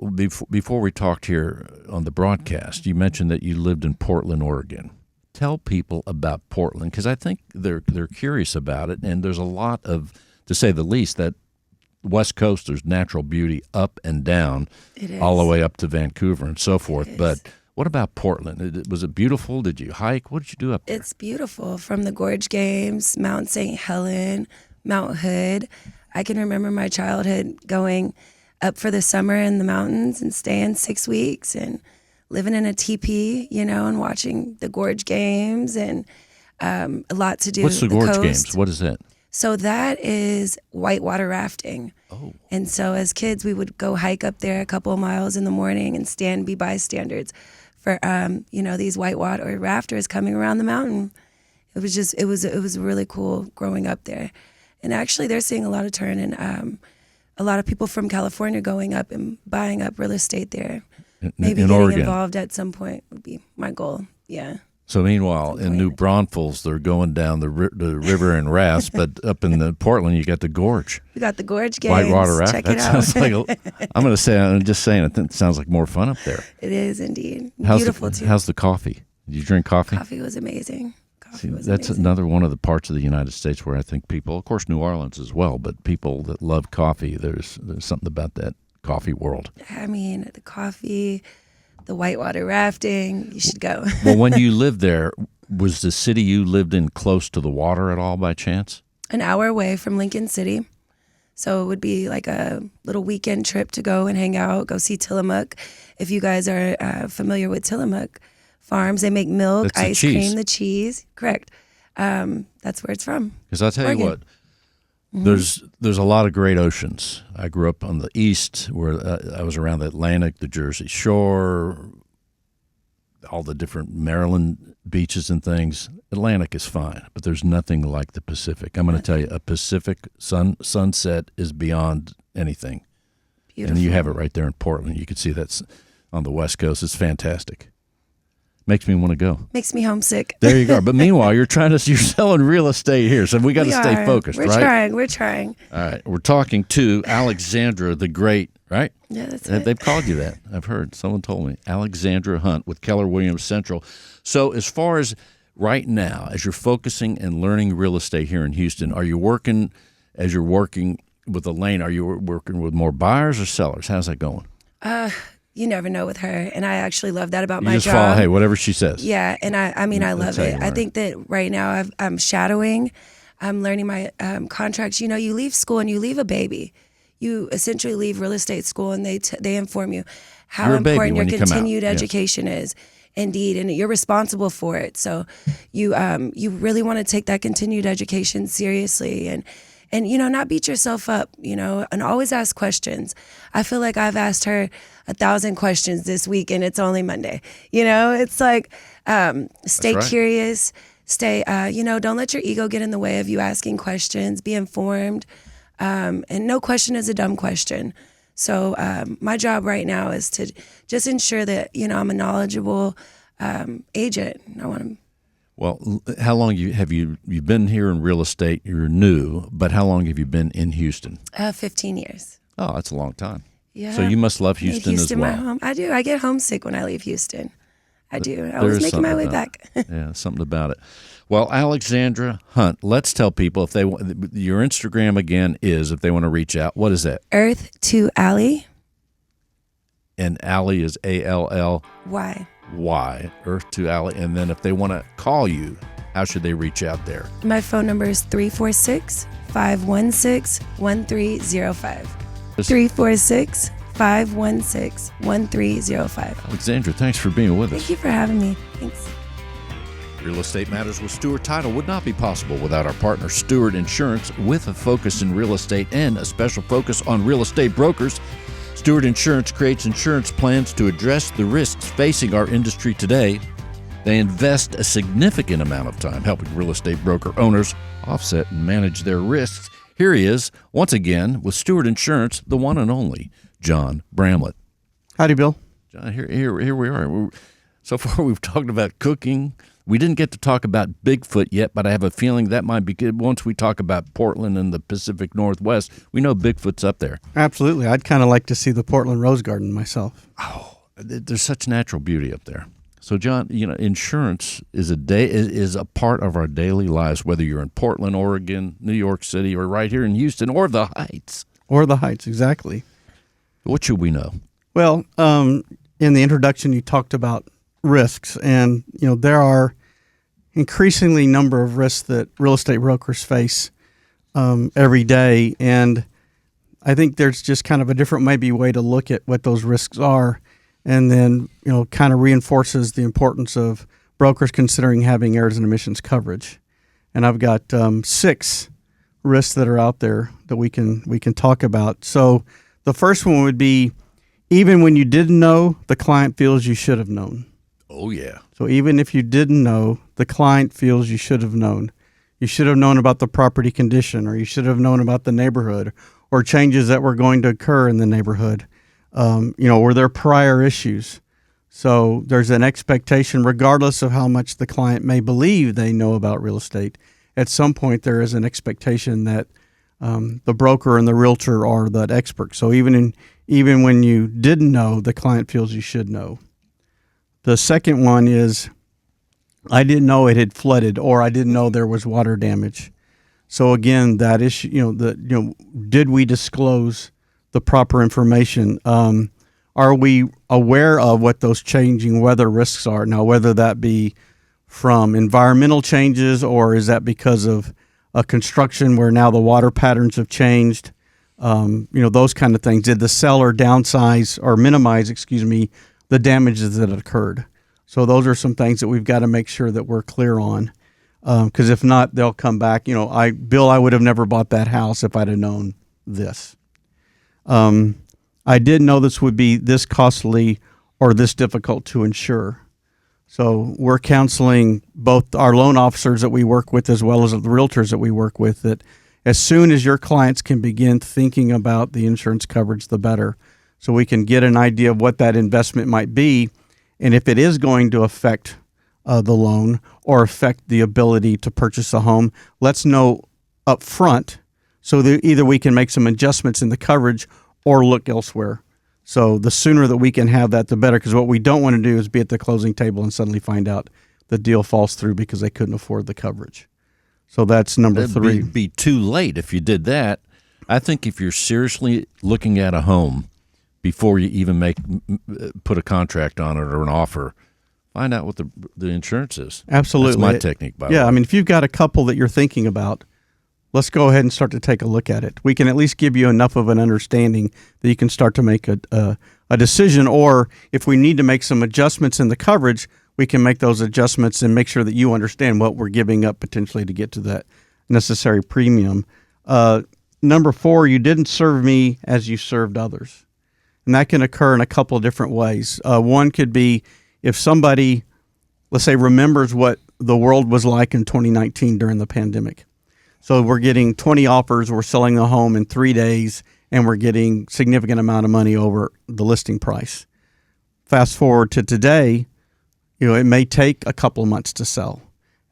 Speaker 3: before we talked here on the broadcast, you mentioned that you lived in Portland, Oregon. Tell people about Portland, because I think they're curious about it, and there's a lot of, to say the least, that West Coast, there's natural beauty up and down, all the way up to Vancouver and so forth. But what about Portland? Was it beautiful? Did you hike? What did you do up there?
Speaker 6: It's beautiful. From the Gorge Games, Mount St. Helen, Mount Hood. I can remember my childhood going up for the summer in the mountains and staying 6 weeks and living in a teepee, and watching the Gorge Games and a lot to do.
Speaker 3: What's the Gorge
Speaker 6: coast.
Speaker 3: Games? What is that?
Speaker 6: So that is whitewater rafting.
Speaker 3: Oh.
Speaker 6: And so as kids, we would go hike up there a couple of miles in the morning and be bystanders for, these whitewater rafters coming around the mountain. It was really cool growing up there. And actually they're seeing a lot of turn and a lot of people from California going up and buying up real estate there. Maybe
Speaker 3: in
Speaker 6: getting
Speaker 3: Oregon.
Speaker 6: involved at some point would be my goal. Yeah.
Speaker 3: So meanwhile, in New Braunfels, they're going down the river and rafts, but up in the Portland, you got the gorge.
Speaker 6: We got the Gorge Games.
Speaker 3: Whitewater raft.
Speaker 6: Check
Speaker 3: That
Speaker 6: it out.
Speaker 3: sounds like I'm going to say, I'm just saying, it sounds like more fun up there.
Speaker 6: It is indeed.
Speaker 3: How's
Speaker 6: Beautiful too.
Speaker 3: How's the coffee? Did you drink coffee?
Speaker 6: Coffee was amazing.
Speaker 3: That's another one of the parts of the United States where I think people, of course, New Orleans as well, but people that love coffee, there's something about that coffee world.
Speaker 6: I mean, the coffee, the whitewater rafting, you should go.
Speaker 3: Well, when you lived there, was the city you lived in close to the water at all by chance?
Speaker 6: An hour away from Lincoln City. So it would be like a little weekend trip to go and hang out, go see Tillamook. If you guys are familiar with Tillamook Farms, they make milk,
Speaker 3: That's the
Speaker 6: ice
Speaker 3: cheese.
Speaker 6: cream, the cheese. Correct. That's where it's from.
Speaker 3: Because I'll tell you
Speaker 6: Oregon.
Speaker 3: what, there's a lot of great oceans. I grew up on the east, where I was around the Atlantic, the Jersey Shore, all the different Maryland beaches and things. Atlantic is fine, but there's nothing like the Pacific. I'm going to tell you, a Pacific sunset is beyond anything.
Speaker 6: Beautiful.
Speaker 3: And you have it right there in Portland. You can see that's on the West Coast. It's fantastic. Makes me want to go.
Speaker 6: Makes me homesick.
Speaker 3: There you go. But meanwhile, you're selling real estate here, so we got to stay focused, right?
Speaker 6: We're trying.
Speaker 3: All right. We're talking to Alexandra the Great, right?
Speaker 6: Yeah, that's it.
Speaker 3: They've called you that. I've heard. Someone told me. Alexandra Hunt with Keller Williams Central. So as far as right now, as you're focusing and learning real estate here in Houston, are you working, as you're working with Elaine, are you working with more buyers or sellers? How's that going?
Speaker 6: You never know with her, and I actually love that about
Speaker 3: You
Speaker 6: my
Speaker 3: just
Speaker 6: job.
Speaker 3: follow, hey, whatever she says.
Speaker 6: Yeah, and I mean, I love
Speaker 3: how you
Speaker 6: it. I
Speaker 3: learn.
Speaker 6: think that right now I'm shadowing. I'm learning my contracts. You know, you leave school and you leave a baby. You essentially leave real estate school, and they inform you how
Speaker 3: You're a baby
Speaker 6: important your
Speaker 3: when you come out.
Speaker 6: continued
Speaker 3: Yes.
Speaker 6: education is. Indeed, and you're responsible for it. So you really want to take that continued education seriously, and you know, not beat yourself up, you know, and always ask questions. I feel like I've asked her 1,000 questions this week, and it's only Monday. You know, it's like stay
Speaker 3: right.
Speaker 6: curious, stay, you know, don't let your ego get in the way of you asking questions. Be informed, and no question is a dumb question. So my job right now is to just ensure that, you know, I'm a knowledgeable agent. I want to.
Speaker 3: Well, how long have you been here in real estate? You're new, but how long have you been in Houston?
Speaker 6: 15 years.
Speaker 3: Oh, that's a long time.
Speaker 6: Yeah.
Speaker 3: So you must love
Speaker 6: Made
Speaker 3: Houston as
Speaker 6: my
Speaker 3: well.
Speaker 6: home. I do. I get homesick when I leave Houston. I do. I
Speaker 3: There
Speaker 6: was
Speaker 3: is
Speaker 6: making my
Speaker 3: something
Speaker 6: way
Speaker 3: about
Speaker 6: back.
Speaker 3: Yeah, something about it. Well, Alexandra Hunt, let's tell people if they want, your Instagram again is, if they want to reach out, what is that?
Speaker 6: Earth to Alley.
Speaker 3: And Alley is ALLY,
Speaker 6: Why?
Speaker 3: Earth to Alley. And then if they want to call you, how should they reach out there?
Speaker 6: My phone number is 346-516-1305. 346-516-1305.
Speaker 3: Alexandra, thanks for being with us.
Speaker 6: Thank you for having me. Thanks.
Speaker 3: Real Estate Matters with Stewart Title would not be possible without our partner Stewart Insurance, with a focus in real estate and a special focus on real estate brokers. Stewart Insurance creates insurance plans to address the risks facing our industry today. They invest a significant amount of time helping real estate broker owners offset and manage their risks. Here he is, once again, with Stewart Insurance, the one and only John Bramlett.
Speaker 7: Howdy, Bill.
Speaker 3: John, here we are. So far we've talked about cooking. We didn't get to talk about Bigfoot yet, but I have a feeling that might be good. Once we talk about Portland and the Pacific Northwest, we know Bigfoot's up there.
Speaker 7: Absolutely. I'd kind of like to see the Portland Rose Garden myself.
Speaker 3: There's such natural beauty up there. So, John, you know, insurance is a part of our daily lives, whether you're in Portland, Oregon, New York City, or right here in Houston, or the Heights.
Speaker 7: Or the Heights, exactly.
Speaker 3: What should we know?
Speaker 7: Well, in the introduction, you talked about risks, and you know there are increasingly number of risks that real estate brokers face every day, and I think there's just kind of a different maybe way to look at what those risks are, and then you know kind of reinforces the importance of brokers considering having errors and omissions coverage. And I've got 6 risks that are out there that we can talk about. So the first one would be, even when you didn't know, the client feels you should have known.
Speaker 3: Oh, yeah.
Speaker 7: So even if you didn't know, the client feels you should have known. You should have known about the property condition, or you should have known about the neighborhood, or changes that were going to occur in the neighborhood. Were there prior issues? So there's an expectation, regardless of how much the client may believe they know about real estate, at some point there is an expectation that the broker and the realtor are that expert. So even when you didn't know, the client feels you should know. The second one is, I didn't know it had flooded, or I didn't know there was water damage. So again, that issue, did we disclose the proper information? Are we aware of what those changing weather risks are? Now, whether that be from environmental changes, or is that because of a construction where now the water patterns have changed? Those kind of things. Did the seller downsize or minimize, the damages that occurred? So those are some things that we've got to make sure that we're clear on. Because if not, they'll come back. Bill, I would have never bought that house if I'd have known this. I didn't know this would be this costly or this difficult to insure. So we're counseling both our loan officers that we work with as well as the realtors that we work with that as soon as your clients can begin thinking about the insurance coverage, the better. So we can get an idea of what that investment might be. And if it is going to affect the loan or affect the ability to purchase a home, let's know up front so that either we can make some adjustments in the coverage or look elsewhere. So the sooner that we can have that, the better, because what we don't want to do is be at the closing table and suddenly find out the deal falls through because they couldn't afford the coverage. So that's number three.
Speaker 3: It'd be too late if you did that. I think if you're seriously looking at a home before you even put a contract on it or an offer, find out what the insurance is.
Speaker 7: Absolutely.
Speaker 3: That's my technique, by the way.
Speaker 7: Yeah, I mean, if you've got a couple that you're thinking about, let's go ahead and start to take a look at it. We can at least give you enough of an understanding that you can start to make a decision, or if we need to make some adjustments in the coverage, we can make those adjustments and make sure that you understand what we're giving up potentially to get to that necessary premium. Number 4, you didn't serve me as you served others. And that can occur in a couple of different ways. One could be if somebody, let's say, remembers what the world was like in 2019 during the pandemic. So we're getting 20 offers, we're selling the home in 3 days, and we're getting significant amount of money over the listing price. Fast forward to today, it may take a couple of months to sell,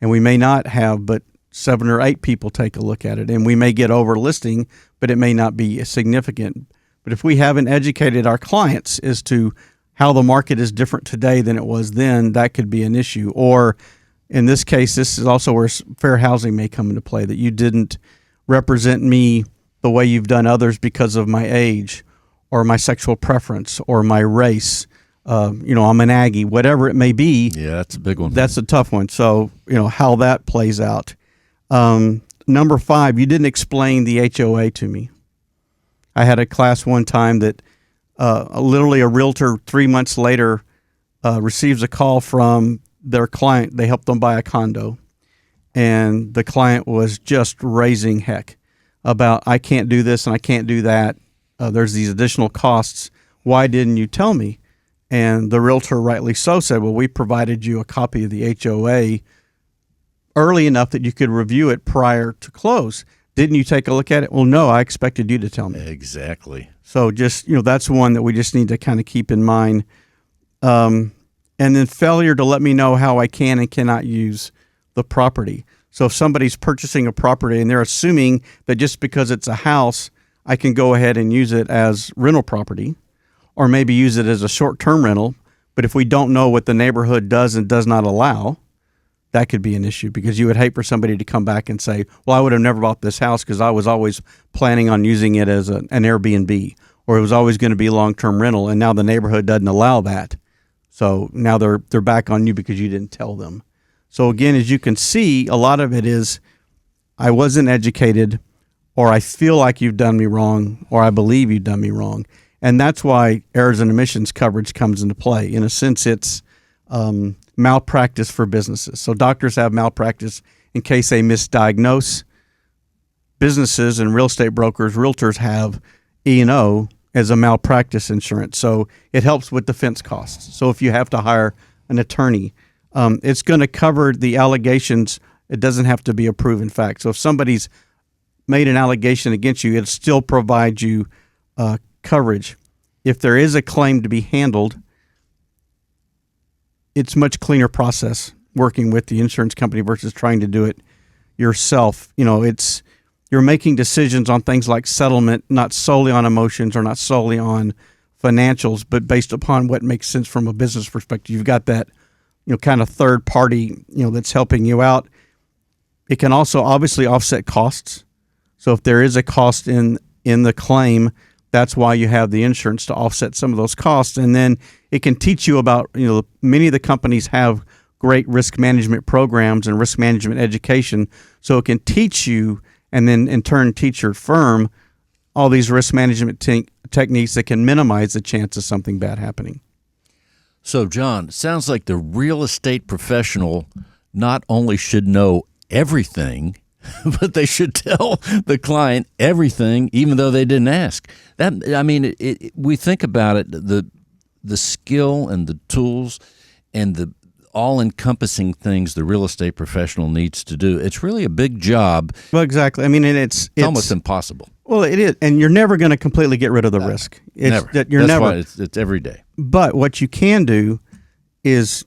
Speaker 7: and we may not have but 7 or 8 people take a look at it, and we may get over listing, but it may not be significant. But if we haven't educated our clients as to how the market is different today than it was then, that could be an issue. Or in this case, this is also where fair housing may come into play, that you didn't represent me the way you've done others because of my age or my sexual preference or my race. I'm an Aggie, whatever it may be.
Speaker 3: Yeah, that's a big one.
Speaker 7: That's a tough one. So, how that plays out. Number 5, you didn't explain the HOA to me. I had a class one time that literally a realtor 3 months later receives a call from their client. They helped them buy a condo, and the client was just raising heck about, I can't do this and I can't do that. There's these additional costs. Why didn't you tell me? And the realtor, rightly so, said, well, we provided you a copy of the HOA early enough that you could review it prior to close. Didn't you take a look at it? Well, no, I expected you to tell me.
Speaker 3: Exactly.
Speaker 7: So just, that's one that we just need to kind of keep in mind. And then failure to let me know how I can and cannot use the property. So if somebody's purchasing a property and they're assuming that just because it's a house, I can go ahead and use it as rental property, or maybe use it as a short-term rental. But if we don't know what the neighborhood does and does not allow, that could be an issue, because you would hate for somebody to come back and say, well, I would have never bought this house because I was always planning on using it as an Airbnb, or it was always going to be long-term rental, and now the neighborhood doesn't allow that. So now they're back on you because you didn't tell them. So again, as you can see, a lot of it is I wasn't educated, or I feel like you've done me wrong, or I believe you've done me wrong. And that's why errors and omissions coverage comes into play. In a sense, it's malpractice for businesses. So doctors have malpractice in case they misdiagnose. Businesses and real estate brokers, realtors have E&O as a malpractice insurance. So it helps with defense costs. So if you have to hire an attorney, it's going to cover the allegations. It doesn't have to be a proven fact. So if somebody's made an allegation against you, it'll still provide you coverage. If there is a claim to be handled, it's much cleaner process working with the insurance company versus trying to do it yourself. You're making decisions on things like settlement, not solely on emotions or not solely on financials, but based upon what makes sense from a business perspective. You've got that, kind of third party, that's helping you out. It can also obviously offset costs. So if there is a cost in the claim, that's why you have the insurance to offset some of those costs. And then it can teach you about, many of the companies have great risk management programs and risk management education. So it can teach you, and then in turn teach your firm all these risk management techniques that can minimize the chance of something bad happening.
Speaker 3: So, John, it sounds like the real estate professional not only should know everything, but they should tell the client everything, even though they didn't ask. We think about it, the skill and the tools and the all-encompassing things the real estate professional needs to do. It's really a big job.
Speaker 7: Well, exactly. I mean, it's
Speaker 3: almost impossible.
Speaker 7: Well, it is, and you're never going to completely get rid of the risk.
Speaker 3: Never. That's why it's every day.
Speaker 7: But what you can do is,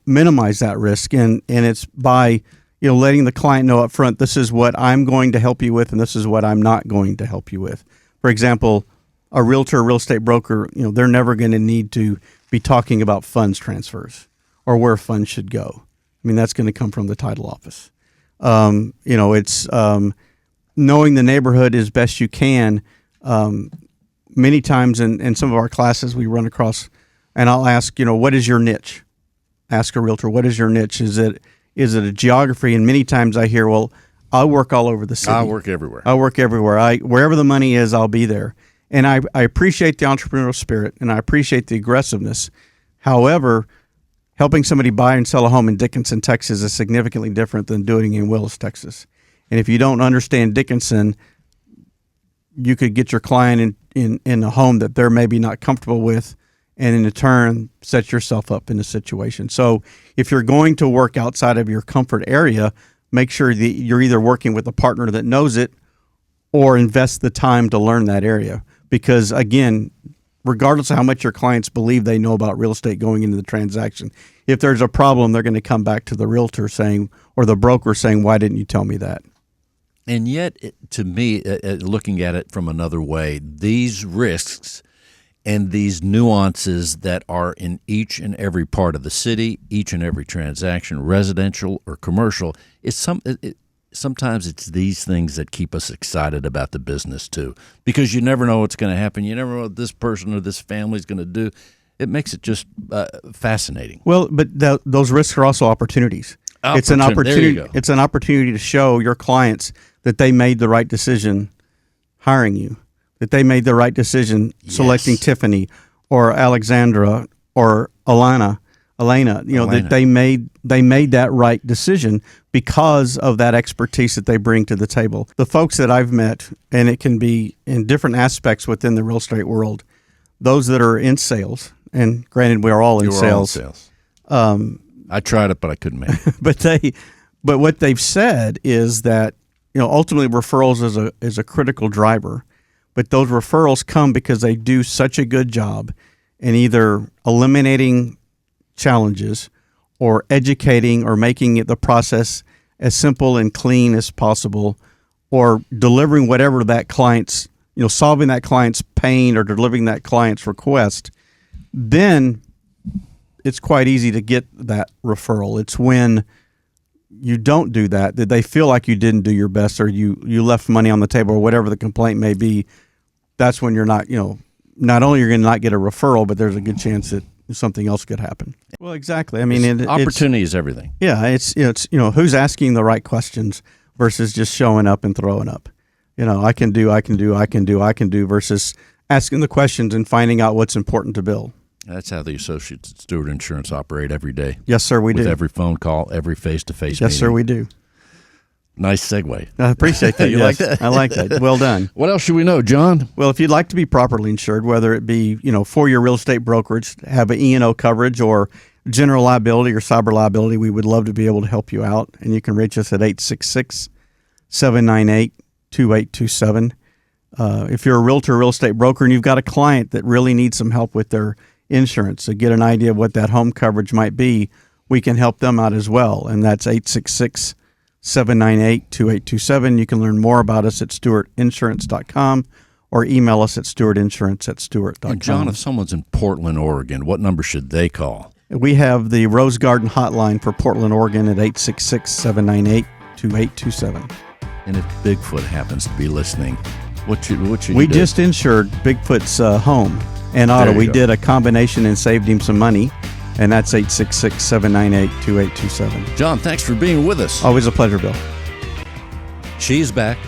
Speaker 7: minimize that risk, and it's by letting the client know up front, this is what I'm going to help you with, and this is what I'm not going to help you with. For example, a realtor, real estate broker, they're never going to need to be talking about funds transfers or where funds should go. I mean, that's going to come from the title office. It's knowing the neighborhood as best you can. Many times in some of our classes we run across, and I'll ask, what is your niche? Ask a realtor, what is your niche? Is it a geography? And many times I hear, well, I work all over the city.
Speaker 3: I work everywhere.
Speaker 7: Wherever the money is, I'll be there. And I appreciate the entrepreneurial spirit, and I appreciate the aggressiveness. However, helping somebody buy and sell a home in Dickinson, Texas is significantly different than doing it in Willis, Texas. And if you don't understand Dickinson, you could get your client in a home that they're maybe not comfortable with, and in turn set yourself up in a situation. So if you're going to work outside of your comfort area, make sure that you're either working with a partner that knows it or invest the time to learn that area. Because again, regardless of how much your clients believe they know about real estate going into the transaction, if there's a problem, they're going to come back to the realtor saying, or the broker saying, why didn't you tell me that?
Speaker 3: And yet, to me, looking at it from another way, these risks and these nuances that are in each and every part of the city, each and every transaction, residential or commercial, sometimes it's these things that keep us excited about the business too, because you never know what's going to happen. You never know what this person or this family is going to do. It makes it just fascinating.
Speaker 7: Well, but those risks are also opportunities. It's an opportunity. There you go. It's an opportunity to show your clients that they made the right decision hiring you, that they made the right decision selecting Tiffany or Alexandra or Elena. That they made that right decision because of that expertise that they bring to the table. The folks that I've met, and it can be in different aspects within the real estate world, those that are in sales, and granted we are all in sales.
Speaker 3: I tried it, but I couldn't make it.
Speaker 7: But what they've said is that ultimately referrals is a critical driver, but those referrals come because they do such a good job in either eliminating challenges or educating or making it the process as simple and clean as possible, or delivering whatever that client's, solving that client's pain or delivering that client's request. Then it's quite easy to get that referral. It's when you don't do that they feel like you didn't do your best, or you left money on the table, or whatever the complaint may be. That's when you're not, not only you're going to not get a referral, but there's a good chance that something else could happen. Well, exactly. I mean,
Speaker 3: opportunity is everything.
Speaker 7: Yeah, it's who's asking the right questions versus just showing up and throwing up. I can do versus asking the questions and finding out what's important to Bill.
Speaker 3: That's how the associates at Stewart Insurance operate every day.
Speaker 7: Yes, sir, we do.
Speaker 3: With every phone call, every face-to-face meeting.
Speaker 7: Yes, sir, we do.
Speaker 3: Nice segue.
Speaker 7: I appreciate that.
Speaker 3: Like that?
Speaker 7: I like that. Well done.
Speaker 3: What else should we know, John?
Speaker 7: Well, if you'd like to be properly insured, whether it be, for your real estate brokerage, have an E&O coverage or general liability or cyber liability, we would love to be able to help you out. And you can reach us at 866-798-2827. If you're a realtor or real estate broker and you've got a client that really needs some help with their insurance to get an idea of what that home coverage might be, we can help them out as well. And that's 866-798-2827. You can learn more about us at stewartinsurance.com or email us at stewartinsurance@stewart.com.
Speaker 3: And John, if someone's in Portland, Oregon, what number should they call?
Speaker 7: We have the Rose Garden hotline for Portland, Oregon at 866-798-2827.
Speaker 3: And if Bigfoot happens to be listening, what should
Speaker 7: we
Speaker 3: do?
Speaker 7: Just insured Bigfoot's home and auto. We did a combination and saved him some money, and that's 866-798-2827.
Speaker 3: John, thanks for being with us.
Speaker 7: Always a pleasure, Bill.
Speaker 3: She's back.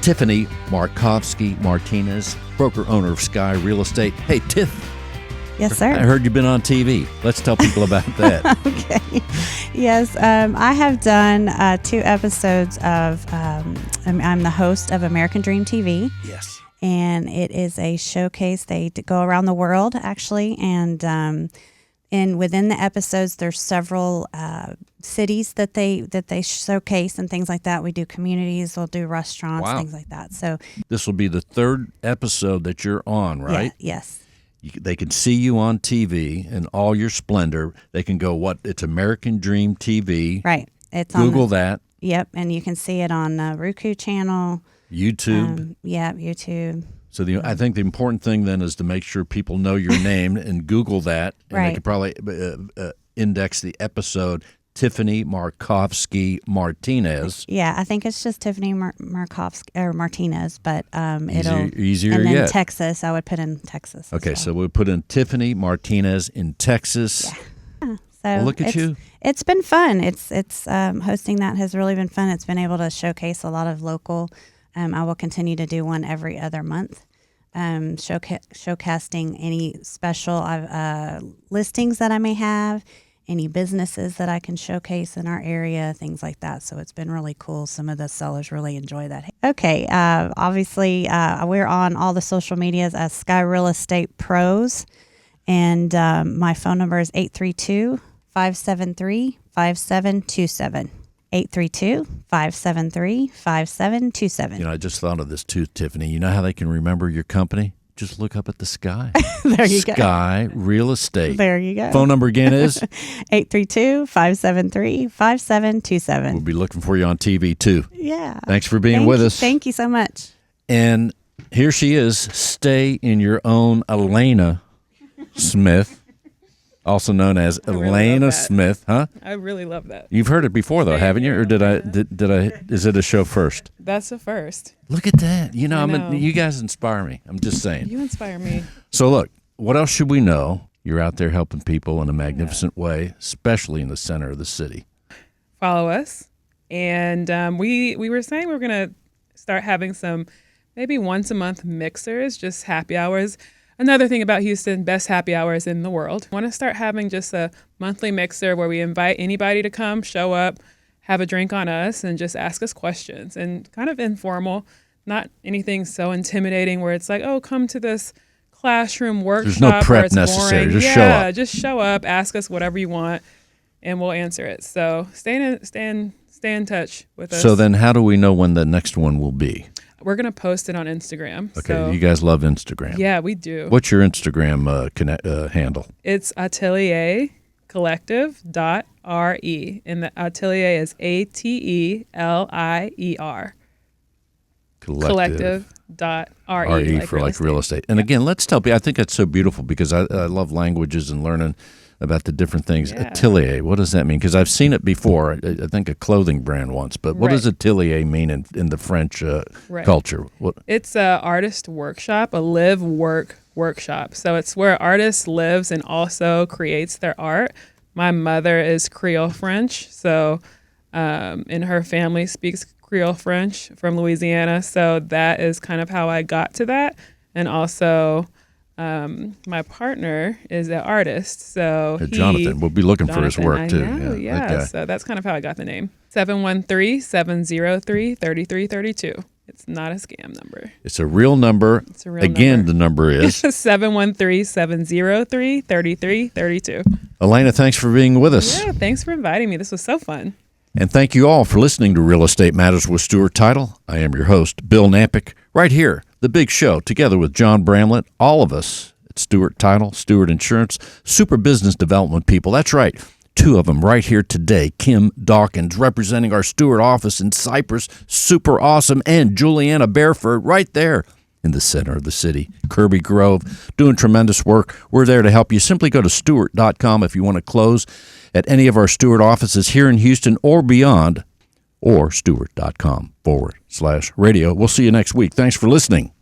Speaker 3: Tiffany Markovsky-Martinez, broker owner of Sky Real Estate. Hey, Tiff.
Speaker 4: Yes, sir.
Speaker 3: I heard you've been on TV. Let's tell people about that.
Speaker 4: Okay. Yes, I have done 2 episodes of, I'm the host of American Dream TV.
Speaker 3: Yes.
Speaker 4: And it is a showcase. They go around the world, actually. And within the episodes, there's several cities that they showcase and things like that. We do communities, we'll do restaurants,
Speaker 3: Wow.
Speaker 4: things like that. So
Speaker 3: This will be the 3rd episode that you're on, right?
Speaker 4: Yeah, yes.
Speaker 3: They can see you on TV in all your splendor. They can go, it's American Dream TV.
Speaker 4: Right. It's
Speaker 3: Google
Speaker 4: on
Speaker 3: that.
Speaker 4: Yep, and you can see it on Roku channel.
Speaker 3: YouTube.
Speaker 4: YouTube.
Speaker 3: So I think the important thing then is to make sure people know your name and Google that. And
Speaker 4: Right.
Speaker 3: they could probably index the episode Tiffany Markovsky-Martinez.
Speaker 4: Yeah, I think it's just Tiffany Markovsky or Martinez, but
Speaker 3: Easier
Speaker 4: and then
Speaker 3: yet.
Speaker 4: Texas, I would put in Texas.
Speaker 3: Okay,
Speaker 4: as well.
Speaker 3: so we'll put in Tiffany Martinez in Texas.
Speaker 4: So
Speaker 3: Well, look at you.
Speaker 4: It's been fun. It's hosting that has really been fun. It's been able to showcase a lot of local. I will continue to do one every other month, showcasting any special listings that I may have, any businesses that I can showcase in our area, things like that. So it's been really cool. Some of the sellers really enjoy that. Okay, obviously we're on all the social medias as Sky Real Estate Pros, and my phone number is 832-573-5727. 832-573-5727.
Speaker 3: I just thought of this too, Tiffany. You know how they can remember your company? Just look up at the sky.
Speaker 4: There you go.
Speaker 3: Sky Real Estate.
Speaker 4: There you go.
Speaker 3: Phone number again is?
Speaker 4: 832-573-5727.
Speaker 3: We'll be looking for you on TV too.
Speaker 4: Yeah.
Speaker 3: Thanks for being with us.
Speaker 4: Thank you so much.
Speaker 3: And here she is. Stay in your own Elena Smith, also known as
Speaker 5: I really
Speaker 3: Elena
Speaker 5: love that.
Speaker 3: Smith, huh?
Speaker 5: I really love that.
Speaker 3: You've heard it before, though,
Speaker 5: Thank
Speaker 3: haven't you?
Speaker 5: you.
Speaker 3: Or did I? Is it a show first?
Speaker 5: That's the first.
Speaker 3: Look at that.
Speaker 5: I know.
Speaker 3: You guys inspire me. I'm just saying.
Speaker 5: You inspire me.
Speaker 3: So look, what else should we know? You're out there helping people in a magnificent way, especially in the center of the city.
Speaker 5: Follow us. And we were saying we were going to start having some maybe once a month mixers, just happy hours. Another thing about Houston, best happy hours in the world. Want to start having just a monthly mixer where we invite anybody to come, show up, have a drink on us, and just ask us questions. And kind of informal, not anything so intimidating where it's like, oh, come to this classroom workshop.
Speaker 3: There's no
Speaker 5: where
Speaker 3: prep
Speaker 5: it's
Speaker 3: necessary.
Speaker 5: boring.
Speaker 3: Just show up.
Speaker 5: Just show up, ask us whatever you want, and we'll answer it. So stay in touch with us.
Speaker 3: So then how do we know when the next one will be?
Speaker 5: We're going to post it on Instagram.
Speaker 3: Okay,
Speaker 5: So,
Speaker 3: you guys love Instagram.
Speaker 5: yeah, we do.
Speaker 3: What's your Instagram handle?
Speaker 5: It's ateliercollective.re, and the atelier is ATELIER. Collective.re.
Speaker 3: RE for like real estate. And again, let's tell people, I think that's so beautiful because I love languages and learning about the different things.
Speaker 5: Yeah.
Speaker 3: Atelier, what does that mean? Because I've seen it before, I think a clothing brand once, but what does atelier mean in the French culture? What?
Speaker 5: It's a artist workshop, a live work workshop. So it's where an artist lives and also creates their art. My mother is Creole French, so and her family speaks Creole French from Louisiana. So that is kind of how I got to that. And also my partner is an artist, so
Speaker 3: Jonathan, we'll be looking for his work too.
Speaker 5: I know,
Speaker 3: Yeah, that guy.
Speaker 5: So that's kind of how I got the name. 713-703-3332. It's not a scam number.
Speaker 3: It's a real number.
Speaker 5: It's a real
Speaker 3: Again,
Speaker 5: number.
Speaker 3: the number is
Speaker 5: 713-703-3332.
Speaker 3: Elena, thanks for being with us.
Speaker 5: Yeah, thanks for inviting me. This was so fun.
Speaker 3: And thank you all for listening to Real Estate Matters with Stewart Title. I am your host, Bill Knapik, right here, The Big Show, together with John Bramlett, all of us at Stewart Title, Stewart Insurance, super business development people. That's right, 2 of them right here today. Kim Dawkins, representing our Stewart office in Cypress, super awesome, and Juliana Bareford right there in the center of the city. Kirby Grove, doing tremendous work. We're there to help you. Simply go to Stewart.com if you want to close at any of our Stewart offices here in Houston or beyond, or Stewart.com/radio. We'll see you next week. Thanks for listening.